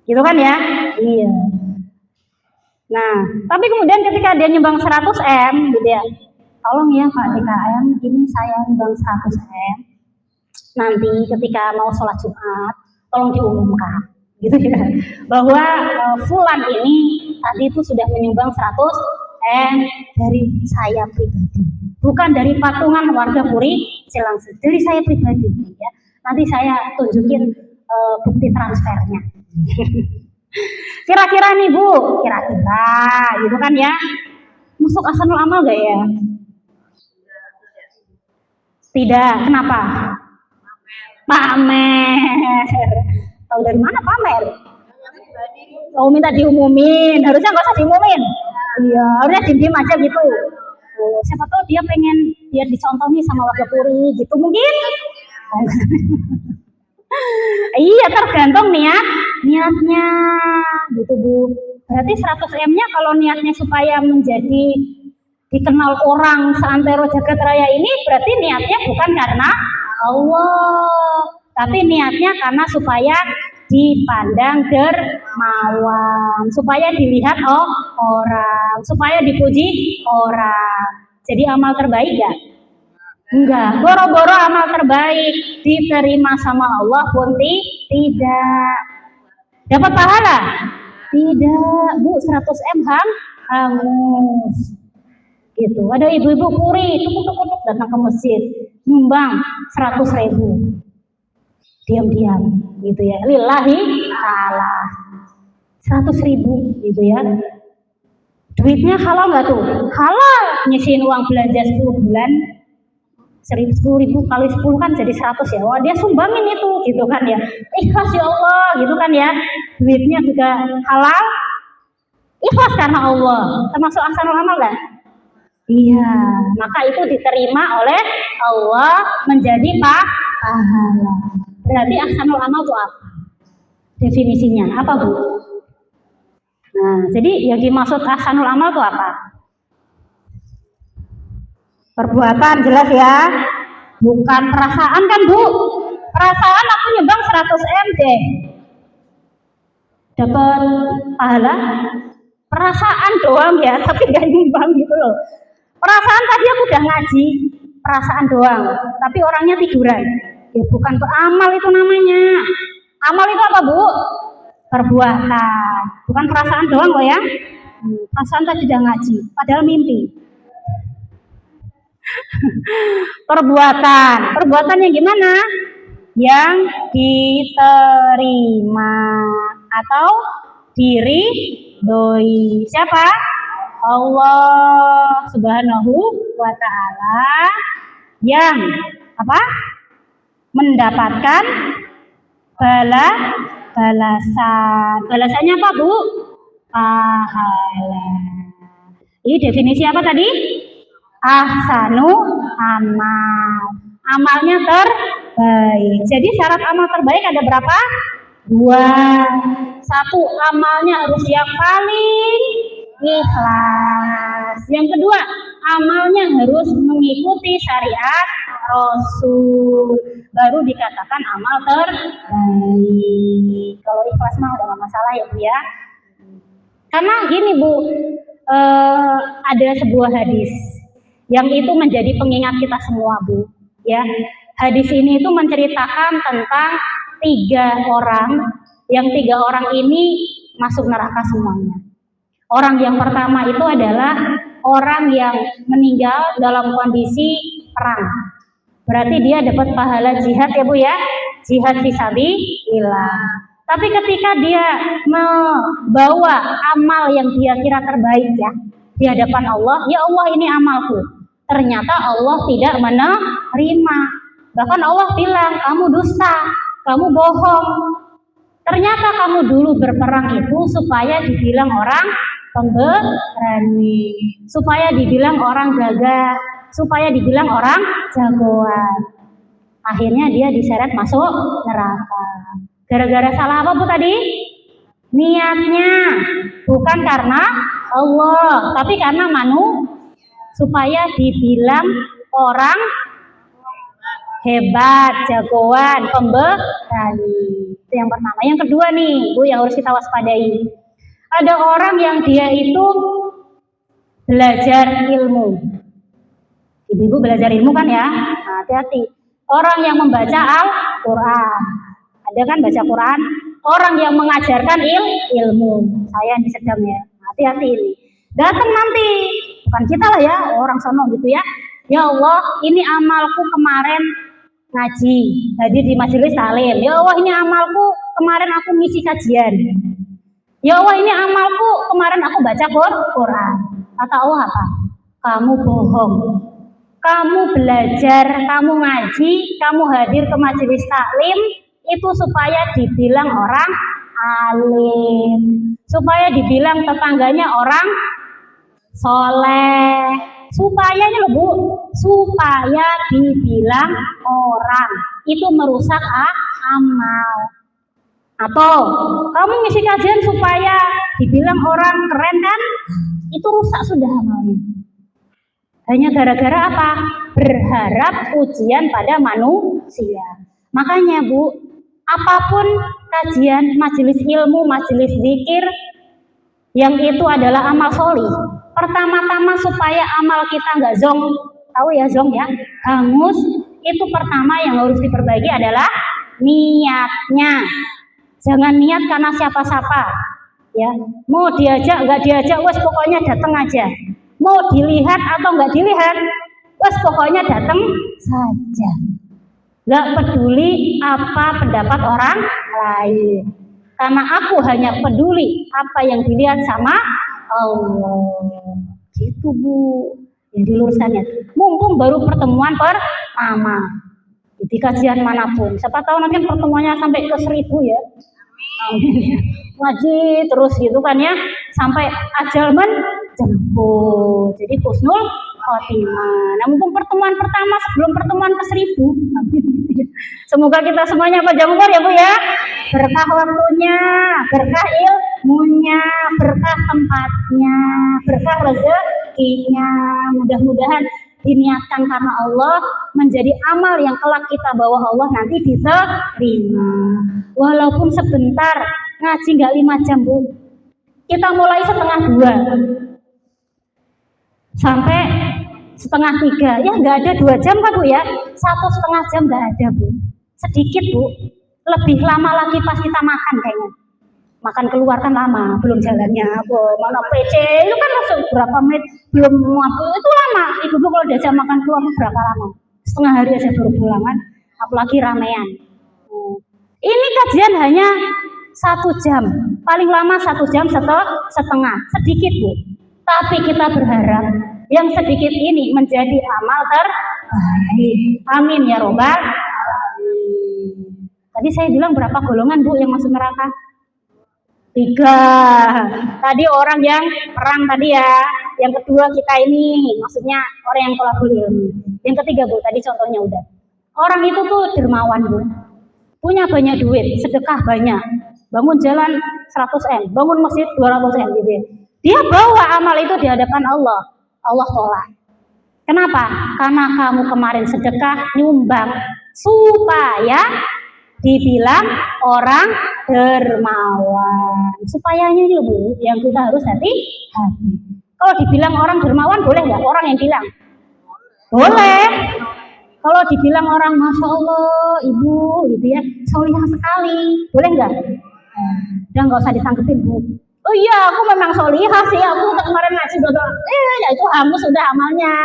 Gitu kan ya? Iya. Nah, tapi kemudian ketika dia nyumbang 100 M gitu ya. Tolong ya Pak DKM, ini saya nyumbang 100 M. Nanti ketika mau sholat Jumat, tolong diumumkan gitu ya. Bahwa fulan ini tadi itu sudah menyumbang 100 M dari saya pribadi. Bukan dari patungan warga Puri Cilengsi, dari saya pribadi ya. Nanti saya tunjukin bukti transfernya. Kira-kira nih Bu, kira-kira gitu kan ya. Masuk ahsanul amal gak ya? Tidak, kenapa? Pamer. Tahu dari mana pamer? Oh minta diumumin, harusnya nggak usah diumumin. Iya, harusnya diem-diem aja gitu. Oh, siapa tahu dia pengen biar dicontoh nih sama warga Puri gitu mungkin. Iya tergantung niatnya gitu Bu. Berarti 100 M-nya kalau niatnya supaya menjadi dikenal orang seantero jagat raya ini berarti niatnya bukan karena Allah, tapi niatnya karena supaya dipandang dermawan, supaya dilihat orang, supaya dipuji orang. Jadi amal terbaik ya? Enggak, boro-boro amal terbaik diterima sama Allah pun tidak. Dapat pahala? Tidak, Bu, 100 M hangus. Gitu. Ada ibu-ibu Puri, tukuk-tukuk datang ke masjid, nyumbang 100.000. Diam-diam gitu ya. Lillahi ta'ala. 100.000 gitu ya. Duitnya halal nggak tuh? Halal. Nyisihin uang belanja 10 bulan. 10.000 kali 10 kan jadi 100 ya. Wah, dia sumbangin itu gitu kan ya. Ikhlas ya Allah gitu kan ya. Duitnya juga halal. Ikhlas karena Allah. Termasuk ahsanul amal kan? Iya, maka itu diterima oleh Allah menjadi pahala. Berarti ahsanul amal itu apa? Definisinya apa Bu? Nah, jadi yang dimaksud ahsanul amal itu apa? Perbuatan jelas ya, bukan perasaan kan Bu? Perasaan aku nyumbang 100 M deh, dapat pahala. Perasaan doang ya, tapi gak nyumbang gitu loh. Perasaan tadi aku udah ngaji, perasaan doang, tapi orangnya tiduran. Ya bukan amal itu namanya. Amal itu apa Bu? Perbuatan, bukan perasaan doang kok ya. Perasaan tadi udah ngaji, padahal mimpi. Perbuatan yang gimana? Yang diterima. atau diridhoi. Siapa? Allah Subhanahu wa taala yang apa? Mendapatkan balasan. Balasannya apa, Bu? Pahala. Ini definisi apa tadi? Ahsanu amal. Amalnya terbaik. Jadi syarat amal terbaik ada berapa? 2. 1, amalnya harus yang paling ikhlas. Yang kedua, amalnya harus mengikuti syariat Rasul. Baru dikatakan amal terbaik. Kalau ikhlas mah udah gak masalah ya Bu ya. Karena gini Bu, ada sebuah hadis yang itu menjadi pengingat kita semua Bu. Ya, hadis ini itu menceritakan tentang 3 orang, yang 3 orang ini masuk neraka semuanya. Orang yang pertama itu adalah orang yang meninggal dalam kondisi perang. Berarti dia dapat pahala jihad ya Bu ya, jihad fisabilillah. Tapi ketika dia membawa amal yang dia kira terbaik ya di hadapan Allah, ya Allah ini amalku. Ternyata Allah tidak menerima. Bahkan Allah bilang, kamu dusta, kamu bohong. Ternyata kamu dulu berperang itu supaya dibilang orang pemberani, supaya dibilang orang gagah, supaya dibilang orang jagoan. Akhirnya dia diseret masuk neraka. Gara-gara salah apa Bu tadi? Niatnya. Bukan karena Allah, tapi karena supaya dibilang orang hebat, jagoan, pemberani. Itu yang pertama. Yang kedua nih Bu yang harus kita waspadai. Ada orang yang dia itu belajar ilmu. Ibu-ibu belajar ilmu kan ya? Nah, hati-hati. Orang yang membaca Al-Quran. Ada kan baca Quran? Orang yang mengajarkan ilmu. Saya ini sedang ya. Hati-hati ini. Datang nanti. Bukan kita lah ya, orang sono gitu ya. Ya Allah, ini amalku kemarin ngaji, hadir di majelis taklim. Ya Allah, ini amalku kemarin aku ngisi kajian. Ya Allah, ini amalku kemarin aku baca Quran. Kata Allah apa? Kamu bohong. Kamu belajar, kamu ngaji, kamu hadir ke majelis taklim itu supaya dibilang orang alim, supaya dibilang tetangganya orang soleh, supaya ini loh Bu, supaya dibilang orang itu merusak amal. Atau kamu ngisi kajian supaya dibilang orang keren kan, itu rusak sudah amalnya. Hanya gara-gara apa? Berharap ujian pada manusia. Makanya Bu, apapun kajian, majelis ilmu, majelis zikir, yang itu adalah amal sholih. Pertama-tama supaya amal kita nggak zong, tahu ya zong ya, hangus. Itu pertama yang harus diperbaiki adalah niatnya. Jangan niat karena siapa-siapa, ya. Mau diajak nggak diajak, wes pokoknya datang aja. Mau dilihat atau nggak dilihat, wes pokoknya datang saja. Nggak peduli apa pendapat orang lain. Karena aku hanya peduli apa yang dilihat sama Allah. Gitu Bu. Yang diluruskannya. Mumpung baru pertemuan pertama. Di kajian manapun. Siapa tahu nanti pertemuannya sampai ke 1000 ya. Ngaji terus gitu kan ya. Sampai ajal menjemput. Jadi husnul khotimah. Nah, mumpung pertemuan pertama sebelum pertemuan ke 1000. Semoga kita semuanya panjang umur ya Bu ya. Berkah waktunya, berkah ilmunya, berkah tempatnya, berkah rezekinya. Mudah-mudahan diniatkan karena Allah menjadi amal yang kelak kita bawa Allah nanti diterima. Walaupun sebentar, ngaji nggak 5 jam Bu. Kita mulai 1:30 sampai 2:30, ya nggak ada 2 jam kan Bu ya, 1,5 jam nggak ada Bu, sedikit Bu, lebih lama lagi pas kita makan kayaknya, makan keluar kan lama, belum jalannya, mana PC itu kan langsung berapa menit, belum mampu, itu lama, Ibu kalau diajak makan keluar berapa lama, setengah hari aja baru pulang kan, apalagi ramean. Ini kajian hanya 1 jam, paling lama 1 jam setengah, sedikit Bu. Tapi kita berharap yang sedikit ini menjadi amal terbaik. Amin ya robbal alamin. Tadi saya bilang berapa golongan Bu yang masuk neraka? 3. Tadi orang yang perang tadi ya. Yang kedua kita ini, maksudnya orang yang tolabul ilmi. Yang ketiga Bu, tadi contohnya udah. Orang itu tuh dermawan Bu. Punya banyak duit, sedekah banyak. Bangun jalan 100 M, bangun masjid 200 M gitu ya. Dia bawa amal itu di hadapan Allah. Allah tolak. Kenapa? Karena kamu kemarin sedekah, nyumbang supaya dibilang orang dermawan. Supayanya ini Bu, yang kita harus hati-hati. Kalau dibilang orang dermawan boleh nggak? Orang yang bilang boleh. Kalau dibilang orang masya Allah ibu gitu ya, solihah sekali, boleh nggak? Udah nggak usah ditangkepin Bu. Oh iya, aku memang solihah sih, aku kemarin ngaji doang. Ya itu hangus sudah amalnya.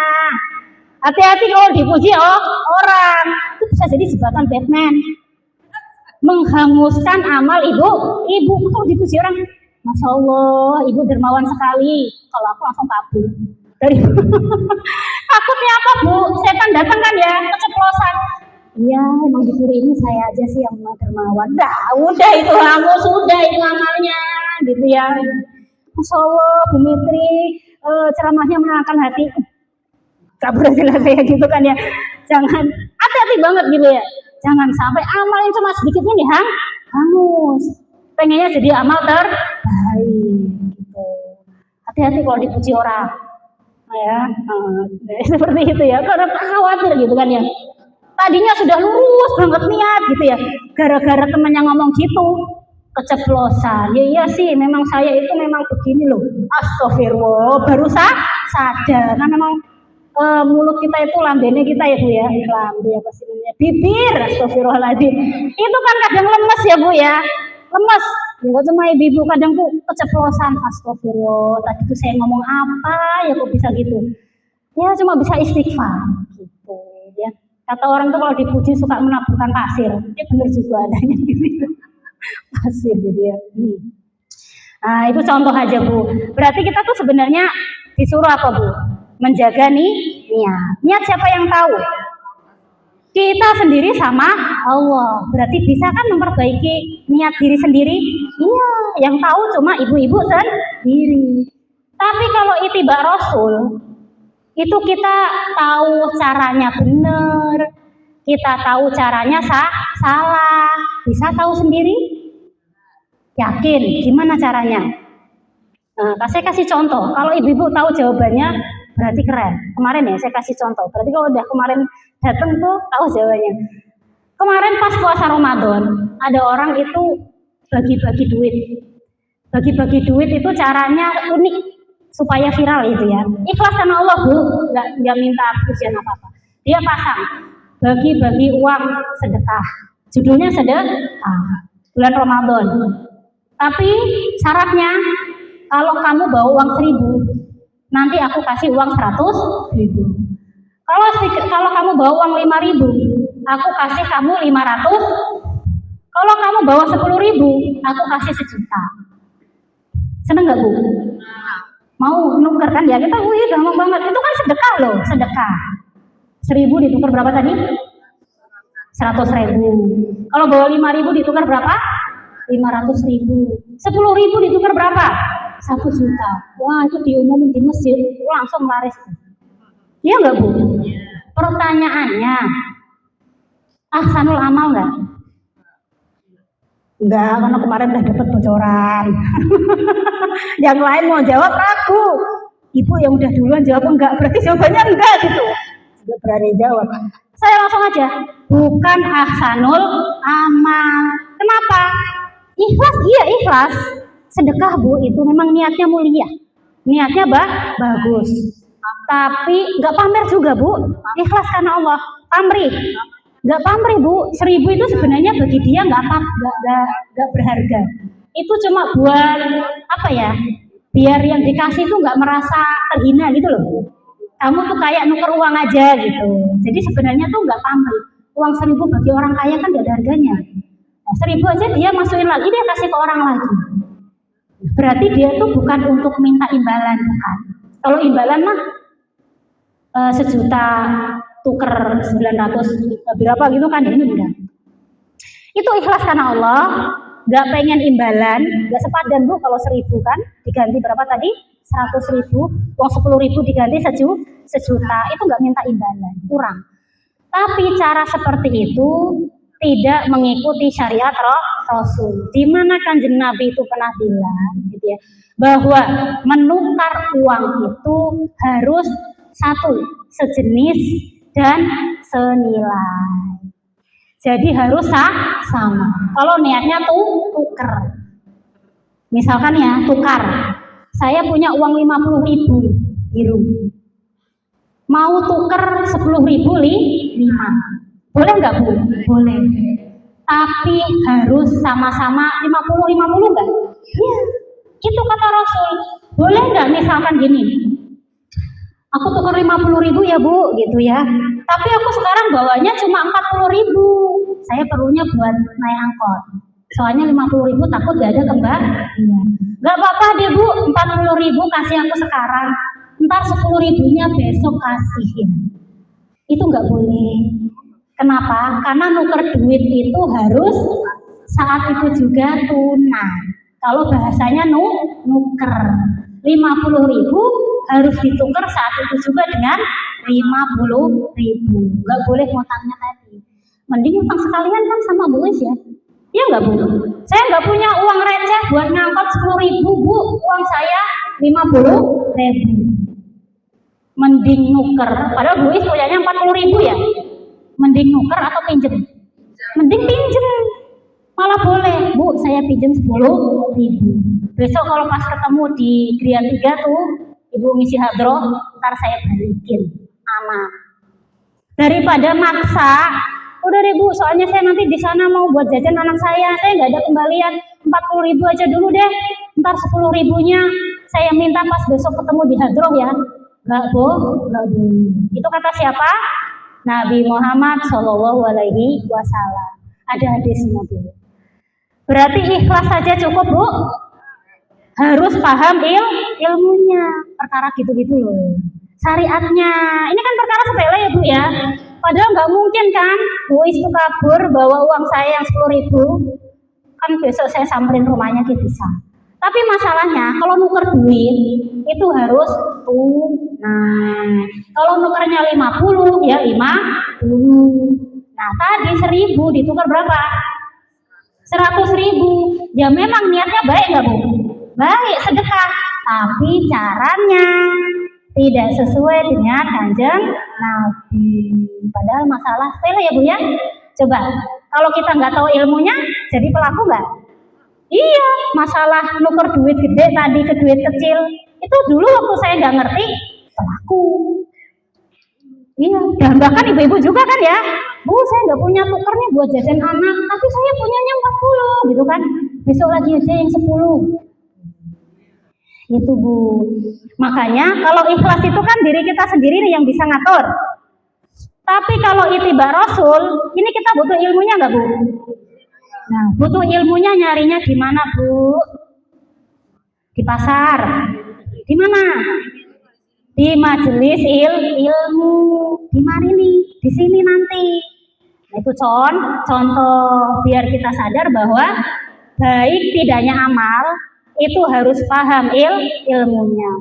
Hati-hati kalau dipuji orang, itu bisa jadi jebakan Batman. Menghanguskan amal ibu kalau dipuji orang, masya Allah ibu dermawan sekali, kalau aku langsung kabur dari takutnya apa Bu, setan datang kan ya, keceplosan. Iya emang di suri ini saya aja sih yang dermawan. Udah itu hangus, sudah itu amalnya gitu ya. Masya Allah Bu Mitri ceramahnya menenangkan hati. Gak berhasil saya gitu kan ya. Jangan, hati-hati banget gitu ya. Jangan sampai amal yang cuma sedikit ini hangus. Pengennya jadi amal terbaik gitu. Hati-hati kalau dipuji orang. Ya, seperti itu ya. Karena khawatir gitu kan ya. Tadinya sudah lurus banget niat gitu ya. Gara-gara temannya ngomong gitu, keceplosan. Ya iya sih, memang saya itu memang begini loh. Astagfirullah, baru sadar. Nah memang mulut kita itu lambene kita ya Bu ya, lambe apa sih namanya, bibir, astagfirullahaladzim. Itu kan kadang lemes ya Bu ya, lemes. Ya cuma ibu kadang tuh keceplosan, astagfirullah. Tadi tuh saya ngomong apa ya kok bisa gitu? Ya cuma bisa istighfar gitu ya. Kata orang tuh kalau dipuji suka menaburkan pasir. Ya benar juga adanya gitu. Pasir gitu ya. Nah itu contoh aja Bu. Berarti kita tuh sebenarnya disuruh apa Bu? Menjaga niat. Niat siapa yang tahu? Kita sendiri sama Allah. Berarti bisa kan memperbaiki niat diri sendiri? Iya, yang tahu cuma ibu-ibu sendiri. Tapi kalau ittiba Rasul, itu kita tahu caranya benar, kita tahu caranya salah, bisa tahu sendiri? Yakin? Gimana caranya? Nah, saya kasih contoh. Kalau ibu-ibu tahu jawabannya, berarti keren. Kemarin ya saya kasih contoh. Berarti kalau udah kemarin datang tuh tahu jawabannya. Kemarin pas puasa Ramadan, ada orang itu bagi-bagi duit. Bagi-bagi duit itu caranya unik supaya viral itu ya. Ikhlas karena Allah Bu, nggak minta pujian apa-apa. Dia pasang bagi-bagi uang sedekah. Judulnya sedekah bulan Ramadan. Tapi syaratnya kalau kamu bawa uang 1.000, nanti aku kasih uang 100.000. Kalau kamu bawa uang 5.000, aku kasih kamu 500. Kalau kamu bawa 10.000, aku kasih 1.000.000. Seneng nggak Bu? Mau nuker kan ya? Kita gampang banget. Itu kan sedekah loh, sedekah. 1.000 ditukar berapa tadi? 100.000. Kalau bawa 5.000 ditukar berapa? 500.000. 10.000 ditukar berapa? 1.000.000. Wah itu diumumin di masjid langsung laris. Iya nggak Bu? Pertanyaannya, ahsanul amal nggak? Enggak, karena kemarin udah dapat bocoran. Yang lain mau jawab ragu. Ibu yang udah duluan jawab enggak, berarti jawabannya enggak gitu. Tidak berani jawab. Saya langsung aja, bukan ahsanul amal. Kenapa? Ikhlas, iya ikhlas. Sedekah Bu itu memang niatnya mulia, niatnya bagus. Tapi nggak pamer juga Bu, ikhlas karena Allah. Pamrih, nggak pamrih Bu. 1.000 itu sebenarnya bagi dia nggak berharga. Itu cuma buat apa ya? Biar yang dikasih itu nggak merasa terhina gitu loh. Kamu tuh kayak nuker uang aja gitu. Jadi sebenarnya tuh nggak pamrih. Uang 1.000 bagi orang kaya kan nggak ada harganya. Nah, 1000 aja dia masukin lagi, dia kasih ke orang lagi. Berarti dia tuh bukan untuk minta imbalan, bukan. Kalau imbalan mah 1.000.000 tuker 900 berapa gitu kan, ini enggak. Itu ikhlas karena Allah, nggak pengen imbalan, nggak sepadan Bu. Kalau 1000 kan diganti berapa tadi? 100.000, uang 10.000 diganti 1.000.000, itu nggak minta imbalan, kurang. Tapi cara seperti itu tidak mengikuti syariat Rasul. Di mana Kanjeng Nabi itu pernah bilang, gitu ya, bahwa menukar uang itu harus satu, sejenis dan senilai. Jadi harus sama. Kalau niatnya tuker, misalkan ya tukar, saya punya uang 50.000 biru, mau tuker 10.000 5. Boleh nggak Bu? Boleh. Tapi harus sama-sama 50-50 nggak? Iya. Itu kata Rasul. Boleh nggak misalkan gini, aku tukar 50.000 ya Bu, gitu ya. Tapi aku sekarang bawanya cuma 40.000. Saya perlunya buat naik angkot. Soalnya 50.000 takut gak ada kembali. Iya. Gak apa-apa deh Bu, 40.000 kasih aku sekarang. Ntar 10.000-nya besok kasih ya. Itu nggak boleh. Kenapa? Karena nuker duit itu harus saat itu juga tunai. Kalau bahasanya nuker, 50.000 harus ditukar saat itu juga dengan 50.000. Nggak boleh ngutangnya tadi. Mending utang sekalian kan sama Bu Is ya. Iya nggak Bu? Saya nggak punya uang receh buat ngangkot 10.000 Bu. Uang saya 50.000. Mending nuker. Padahal Bu Is punyanya 40.000 ya. Mending nuker atau pinjem? Mending pinjem. Malah boleh, Bu, saya pinjem 10.000. Besok kalau pas ketemu di Grian 3 tuh, Ibu ngisi hadroh, ntar saya balikin. Aman. Daripada maksa, udah deh Bu, soalnya saya nanti di sana mau buat jajan anak saya nggak ada kembalian, 40.000 aja dulu deh. Ntar 10.000-nya saya minta pas besok ketemu di hadroh ya. Nggak boleh. Itu kata siapa? Nabi Muhammad Shallallahu Alaihi Wasallam. Ada hadisnya Bu. Berarti ikhlas saja cukup Bu. Harus paham ilmunya. Perkara gitu-gitu loh. Syariatnya. Ini kan perkara sepele ya Bu ya. Padahal nggak mungkin kan Bu Is itu kabur bawa uang saya yang 10.000. Kan besok saya samperin rumahnya gitu bisa. Tapi masalahnya kalau nuker duit itu harus tunai. Kalau nukernya 50 ya 50. Nah tadi 1.000 ditukar berapa? 100.000. Ya memang niatnya baik nggak Bu? Baik, sedekah. Tapi caranya tidak sesuai dengan Kanjeng Nabi. Padahal masalah sepele ya Bu ya. Coba kalau kita nggak tahu ilmunya, jadi pelaku nggak? Iya, masalah nuker duit gede tadi ke duit kecil itu dulu waktu saya nggak ngerti, pelaku. Iya, dan bahkan ibu-ibu juga kan ya, Bu saya nggak punya tukernya buat jajan anak, tapi saya punyanya 40 gitu kan, besok lagi aja yang 10. Itu Bu. Makanya kalau ikhlas itu kan diri kita sendiri yang bisa ngatur. Tapi kalau ittiba Rasul, ini kita butuh ilmunya nggak Bu? Nah, butuh ilmunya nyarinya di mana Bu? Di pasar. Di mana? Di majelis ilmu. Di mari nih, di sini nanti. Nah, itu contoh biar kita sadar bahwa baik tidaknya amal itu harus paham ilmunya.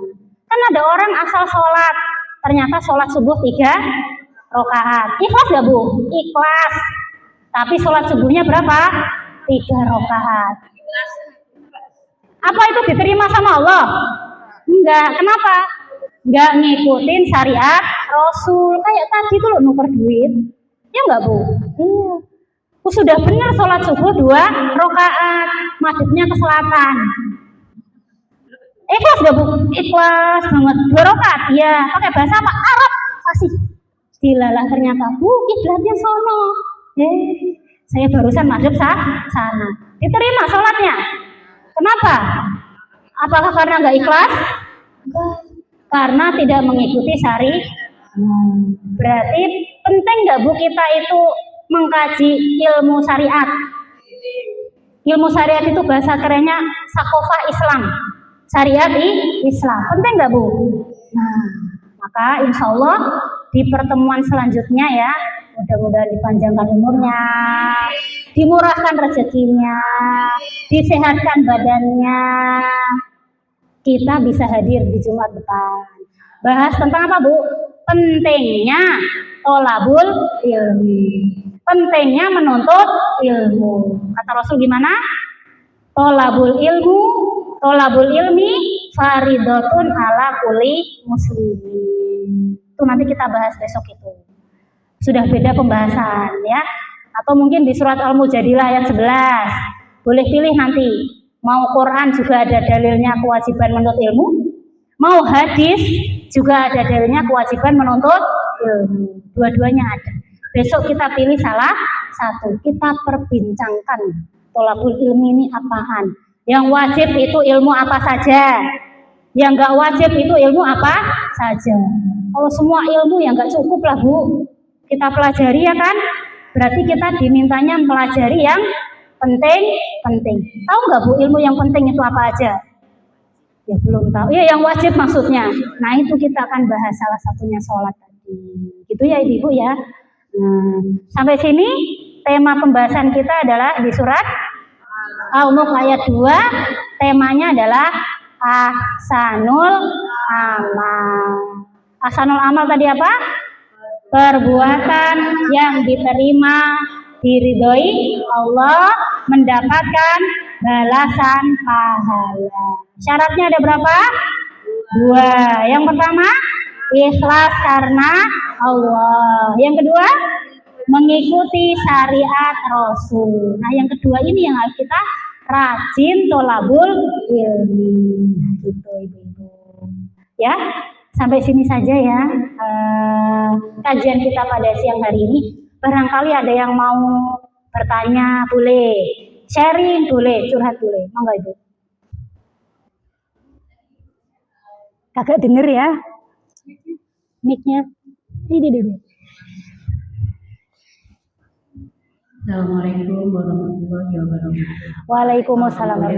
Kan ada orang asal sholat, ternyata sholat subuh 3 rakaat. Ikhlas gak Bu? Ikhlas. Tapi sholat subuhnya berapa? 3 rakaat. Apa itu diterima sama Allah? Enggak. Kenapa? Enggak ngikutin syariat Rasul. Kayak tadi tuh loh nuker duit. Ya enggak Bu? Iya. Sudah benar sholat subuh 2 rakaat. Madhabnya ke selatan. Ikhlas gak Bu? Ikhlas banget. 2 rakaat. Ya. Pakai bahasa apa? Arab. Fasih. Dilalah ternyata Bu kiblatnya sono. Saya barusan madhab sana. Diterima sholatnya. Kenapa? Apakah karena nggak ikhlas? Enggak. Karena tidak mengikuti syariat. Berarti penting nggak Bu kita itu mengkaji ilmu syariat? Ilmu syariat itu bahasa kerennya sakofah Islam. Syariat Islam. Penting nggak Bu? Nah, maka insya Allah di pertemuan selanjutnya ya, mudah-mudahan dipanjangkan umurnya, dimurahkan rezekinya, disehatkan badannya, kita bisa hadir di Jumat depan. Bahas tentang apa Bu? Pentingnya tolabul ilmi. Pentingnya menuntut ilmu. Kata Rasul gimana? Tolabul ilmi faridotun ala kulli muslimin. Itu nanti kita bahas besok itu. Sudah beda pembahasan ya. Atau mungkin di surat Al-Mujadilah ayat 11. Boleh pilih nanti. Mau Quran juga ada dalilnya kewajiban menuntut ilmu. Mau hadis juga ada dalilnya kewajiban menuntut ilmu. Dua-duanya ada. Besok kita pilih salah satu. Kita perbincangkan tolabul ilmi ini apaan. Yang wajib itu ilmu apa saja. Yang nggak wajib itu ilmu apa saja. Kalau semua ilmu yang nggak cukup lah Bu. Kita pelajari ya kan. Berarti kita dimintanya mempelajari yang penting. Tahu nggak Bu ilmu yang penting itu apa aja? Ya belum tahu. Ya yang wajib maksudnya. Nah itu kita akan bahas salah satunya sholat tadi. Gitu ya Ibu ya. Nah, sampai sini tema pembahasan kita adalah di surat Al-Mulk ayat 2. Temanya adalah ahsanul amal. Ahsanul amal tadi apa? Perbuatan yang diterima, diridhoi Allah, mendapatkan balasan pahala. Syaratnya ada berapa? 2. Yang pertama, ikhlas karena Allah. Yang kedua, mengikuti syariat Rasul. Nah, yang kedua ini yang harus kita rajin tolabul ilmi. Gitu Ibu-ibu. Ya, sampai sini saja ya kajian kita pada siang hari ini. Barangkali ada yang mau bertanya boleh, sharing boleh, curhat boleh. Monggo Ibu. Kagak denger ya mic-nya. Ini. Assalamualaikum warahmatullahi wabarakatuh. Waalaikumsalam.